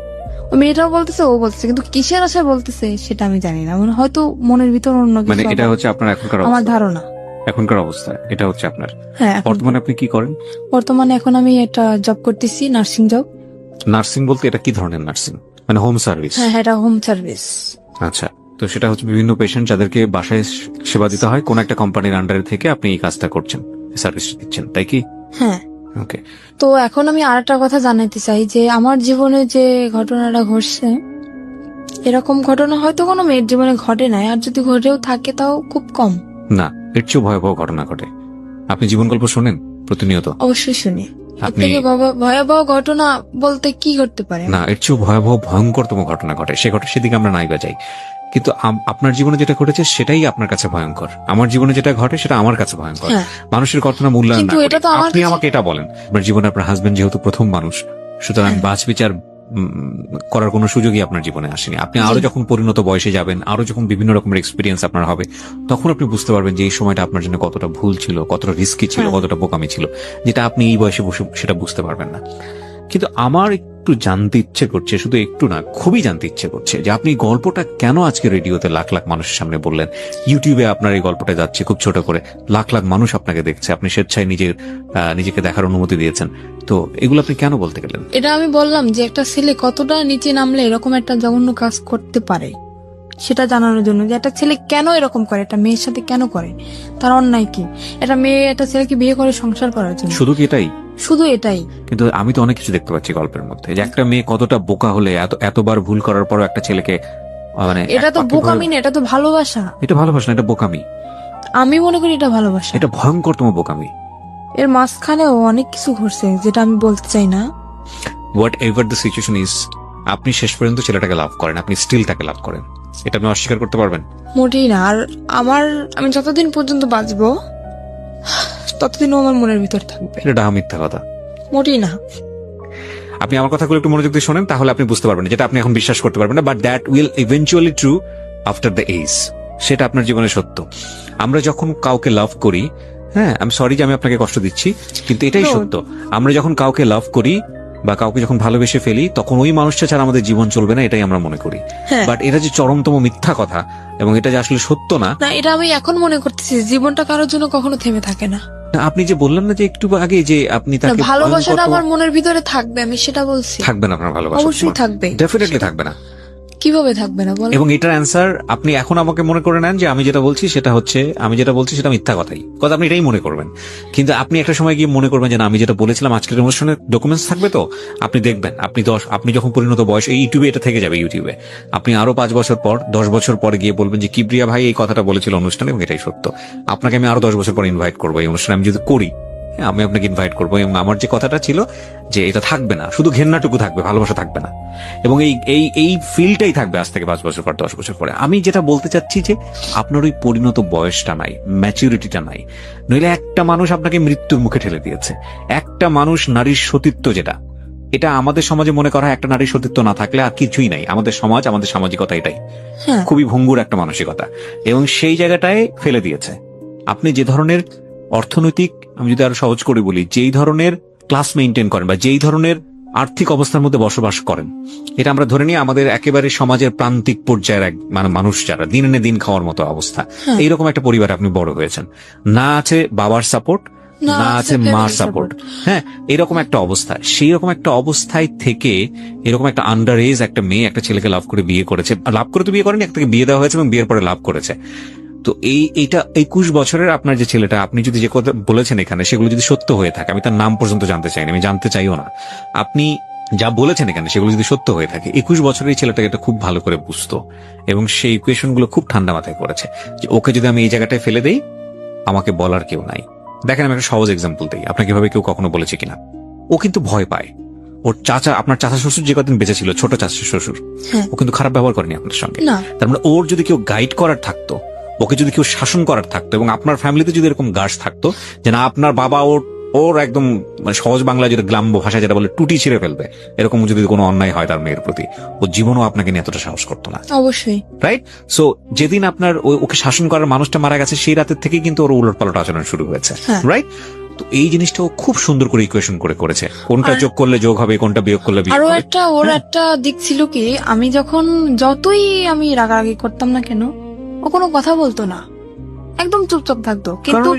ও মেয়েটাও বলতেছে ও বলতেছে, কিন্তু কিসের আশায় বলতেছে সেটা আমি জানি না, মানে হয়তো মনের ভিতর অন্য কিছু। মানে এটা হচ্ছে আপনার এখনকার আমার অবস্থা? ধারণা এখনকার অবস্থা এটা হচ্ছে আপনার? হ্যাঁ। বর্তমানে আপনি কি করেন? বর্তমানে এখন আমি একটা জব করতেছি, নার্সিং জব। নার্সিং বলতে এটা কি ধরনের নার্সিং? মানে হোম সার্ভিস? হ্যাঁ, এটা হোম সার্ভিস। আচ্ছা, তো সেটা হচ্ছে বিভিন্ন পেশেন্ট যাদেরকে বাসায় সেবা দিতে হয়, কোন একটা কোম্পানির আন্ডারে থেকে আপনি এই কাজটা করছেন, সার্ভিস দিচ্ছেন, তাই কি? হ্যাঁ। ওকে। তো এখন আমি আরেকটা কথা জানাতে চাই যে আমার জীবনে যে ঘটনাটা ঘটছে, এরকম ঘটনা হয়তো কোনো মেয়ের জীবনে ঘটে নাই, আর যদি ঘটেও থাকে তাও খুব কম। না, এর চেয়েও ভয়াবহ ঘটনা ঘটে। আপনি জীবন গল্প শোনেন প্রতিনিয়ত? অবশ্যই শুনি। এর আপনি থেকে ভয়াবহ ঘটনা বলতে কি ঘটতে পারে? না, এর চেয়েও ভয়াবহ ভয়ঙ্করতম ঘটনা ঘটে, সেদিকে আমরা নাই বাজাই। কিন্তু আপনার জীবনে যেটা ঘটেছে সেটাই আপনার কাছে ভয়ঙ্কর, আমার জীবনে যেটা ঘটে সেটা আমার কাছে ভয়ঙ্কর। হ্যাঁ। মানুষের ঘটনা মূল্যায়ন না কিন্তু করে এটা তো আমার আপনি কাছে- আমাকে এটা বলেন, আপনার জীবনে আপনার হাজবেন্ড যেহেতু প্রথম মানুষ, সুতরাং বাছ বিচার করার কোনো সুযোগই আপনার জীবনে আসেনি। আপনি আরো যখন পরিণত বয়সে যাবেন, আরো যখন বিভিন্ন রকমের এক্সপিরিয়েন্স আপনার হবে, তখন আপনি বুঝতে পারবেন যে এই সময়টা আপনার জন্য কতটা ভুল ছিল, কতটা রিস্কি ছিল, কতটা বোকামি ছিল, যেটা আপনি এই বয়সে বসে সেটা বুঝতে পারবেন না। কিন্তু আমার একটু জানতে ইচ্ছে করছে, শুধু একটু না, খুবই জানতে ইচ্ছে করছে যে আপনি গল্পটা কেন আজকে রেডিওতে লাখ লাখ মানুষের সামনে বললেন, ইউটিউবে আপনার এই গল্পটা যাচ্ছে খুব ছোট করে, লাখ লাখ মানুষ আপনাকে দেখছে, আপনি স্বেচ্ছায় নিজেকে দেখার অনুমতি দিয়েছেন, তো এগুলো আপনি কেন বলতে গেলেন? এটা আমি বললাম যে একটা ছেলে কতটা নিচে নামলে এরকম একটা জঘন্য কাজ করতে পারে সেটা জানানোর জন্য, যে একটা ছেলে কেন এরকম করে, একটা মেয়ের সাথে কেন করে, তার অন্যায় কি। একটা মেয়ে একটা ছেলেকে বিয়ে করে সংসার করার জন্য, শুধু কি এটাই? শুধু এটাই? কিন্তু আমি তো অনেক কিছু দেখতে পাচ্ছি গল্পের মধ্যে, যে একটা মেয়ে কতটা বোকা হলে এতবার ভুল করার পরও একটা ছেলেকে, মানে এটা তো বোকামি না, এটা তো ভালোবাসা। এটা ভালোবাসা না, এটা বোকামি। আমি মনে করি এটা ভালোবাসা। এটা ভয়ঙ্করতম বোকামি। এর মাঝখানেও অনেক কিছু ঘটছে যেটা আমি বলতে চাই না। What ever the situation is, আপনি শেষ পর্যন্ত ছেলেটাকে লাভ করেন, আপনি স্টিল তাকে লাভ করেন। এটা আপনি অস্বীকার করতে পারবেন? মোটেই না। আর আমি যতদিন পর্যন্ত বাঁচবো ততদিনও আমার মনের ভিতর থাকবে। এটা ডাহা মিথ্যা কথা। মোটেই না। আপনি আমার কথাগুলো একটু মনোযোগ দিয়ে শোনেন, তাহলে আপনি বুঝতে পারবেন যেটা আপনি এখন বিশ্বাস করতে পারবেন না, but that will eventually true after the age. সেটা আপনার জীবনে সত্য। আমরা যখন কাউকে লাভ করি, হ্যাঁ আমি সরি যে আমি আপনাকে কষ্ট দিচ্ছি, কিন্তু এটাই No. সত্য। আমরা যখন কাউকে লাভ করি বা কাউকে যখন ভালোবেসে ফেলি, তখন ওই মানুষটা ছাড়া আমাদের জীবন চলবে না, এটাই আমরা মনে করি। হ্যাঁ। বাট এটা যে চরমতম মিথ্যা কথা এবং এটা যে আসলে সত্য না। না, এটা আমি এখন মনে করতেছি, জীবনটা কারোর জন্য কখনো থেমে থাকে না। আপনি যে বললেন না যে একটু আগে যে আপনি না, তাকে ভালোবাসাটা ভয়ঙ্কর- আমার মনের ভিতরে থাকবে, আমি সেটা বলছি। থাকবে না আপনার ভালোবাসা? অবশ্যই থাকবে। ডেফিনেটলি থাকবে না। কিভাবে থাকবে না বল? এবং এটার অ্যান্সার আপনি এখন আমাকে মনে করে নেন যে আমি যেটা বলছি সেটা মিথ্যা কথাই, কথা আপনি এটাই মনে করবেন। কিন্তু আপনি একটা সময় গিয়ে মনে করবেন যে না, আমি যেটা বলেছিলাম আজকের অনুষ্ঠানের ডকুমেন্টস থাকবে, তো আপনি দেখবেন আপনি যখন পরিণত বয়স, এই ইউটিউবে এটা থেকে যাবে, ইউটিউবে আপনি আরো 5 বছর পর 10 বছর পরে গিয়ে বলবেন যে কিবরিয়া ভাই এই কথাটা বলেছিল অনুষ্ঠানে এবং এটাই সত্য। আপনাকে আমি আরো 10 বছর পর ইনভাইট করবো এই অনুষ্ঠানে, আমি যদি করি, হ্যাঁ, আমি আপনাকে ইনভাইট করবো এবং আমার যে কথাটা ছিল যে এটা থাকবে না, শুধু ঘেন্নাটুকু থাকবে, ভালোবাসা থাকবে না, এবং এই ফিলটাই থাকবে আজ থেকে 5 বছর পর 10 বছর পরে। আমি যেটা বলতে চাচ্ছি যে আপনার ওই পরিণত বয়সটা নাই, ম্যাচুরিটিটা নাই। নইলে একটা মানুষ আপনাকে মৃত্যুর মুখে ঠেলে দিয়েছে। একটা মানুষ, নারীর সতীত্ব যেটা, এটা আমাদের সমাজে মনে করা হয় একটা নারীর সতীত্ব না থাকলে আর কিছুই নাই। আমাদের সমাজ, আমাদের সামাজিকতা এটাই, হ্যাঁ। খুবই ভঙ্গুর একটা মানসিকতা, এবং সেই জায়গাটায় ফেলে দিয়েছে। আপনি যে ধরনের অর্থনৈতিক, আমি যদি আরো সহজ করে বলি, যেই ধরনের ক্লাস মেনটেন করেন বা যেই ধরনের আর্থিক অবস্থার মধ্যে বসবাস করেন, এটা আমরা ধরে নিই আমাদের একেবারে সমাজের প্রান্তিক পর্যায়ের এক মানুষ যারা দিন এনে দিন খাওয়ার মতো অবস্থা, এইরকম একটা পরিবারে আপনি বড় হয়েছেন, না আছে বাবার সাপোর্ট, না আছে মার সাপোর্ট, হ্যাঁ, এরকম একটা অবস্থা। সেই রকম একটা অবস্থায় থেকে এরকম একটা আন্ডার এজ একটা মেয়ে একটা ছেলেকে লাভ করে বিয়ে করেছে, লাভ করে তো বিয়ে করেনি, একটা বিয়ে দেওয়া হয়েছে এবং বিয়ের পরে লাভ করেছে। তো এইটা 21 বছরের আপনার যে ছেলেটা, আপনি যদি যে কথা বলেছেন এখানে সেগুলো যদি সত্য হয়ে থাকে, আমি তার নাম পর্যন্ত জানতে চাই না, আমি জানতে চাইও না, আপনি যা বলেছেন এখানে সেগুলো যদি সত্য হয়ে থাকে, 21 বছরের এই ছেলেটাকে এটা খুব ভালো করে বুঝতো এবং সেই ইকুয়েশন গুলো খুব ঠান্ডা মাথায় করেছে যে ওকে যদি আমি এই জায়গাটায় ফেলে দেই, আমাকে বলার কেউ নাই। দেখেন আমি একটা সহজ এক্সাম্পল দিই, আপনাকে এভাবে কেউ কখনো বলেছে কিনা। ও কিন্তু ভয় পায়। ওর চাচা, আপনার চাচা শ্বশুর যে কদিন বেঁচে ছিল, ছোট চাচা শ্বশুর, ও কিন্তু খারাপ ব্যবহার করেনি আপনার সঙ্গে। তার মানে ওর যদি কেউ গাইড করার থাকতো, ওকে যদি কেউ শাসন করার থাকতো, এবং আপনার ফ্যামিলিতে যদি এরকম গার্ডস থাকতো যে না আপনার বাবা ওর একদম মানে সহজ বাংলা যেটা গ্রাম্য ভাষায় যেটা বলে টুটি ছিঁড়ে ফেলবে, এরকম যদি কোনো অন্যায় হয় তার মেয়ের প্রতি, ও জীবনও আপনাকে নিয়ে এতটা সাহস করতো না। অবশ্যই। রাইট? সো যেদিন আপনার ওকে শাসন করার মানুষটা মারা গেছে, সেই রাতের থেকেই কিন্তু ওর উলটপালট আচরণ শুরু হয়েছে। রাইট? তো এই জিনিসটা ও খুব সুন্দর করে ইকুয়েশন করে করেছে, কোনটা যোগ করলে যোগ হবে, কোনটা বিয়োগ করলে বিয়োগ আরো হবে। একটা ওর একটা দিক ছিল কি, আমি যখন যতই আমি রাগারাগি করতাম না কেন, ও কোনো কথা বলতো না, একদম চুপচাপ থাকতো, কিন্তু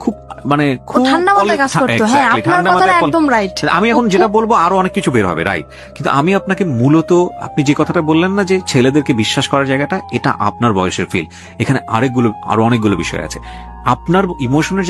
খুব মানে ও ঠান্ডা মাথায় কাজ করতো। হ্যাঁ, আপনার কথাটা একদম রাইট। আমি এখন যেটা বলবো আরো অনেক কিছু বের হবে, রাইট, কিন্তু আমি আপনাকে মূলত আপনি যে কথাটা বললেন না যে ছেলেদেরকে বিশ্বাস করার জায়গাটা, এটা আপনার বয়সের ফিল। এখানে আরো অনেকগুলো বিষয় আছে। আপনার ইমোশনের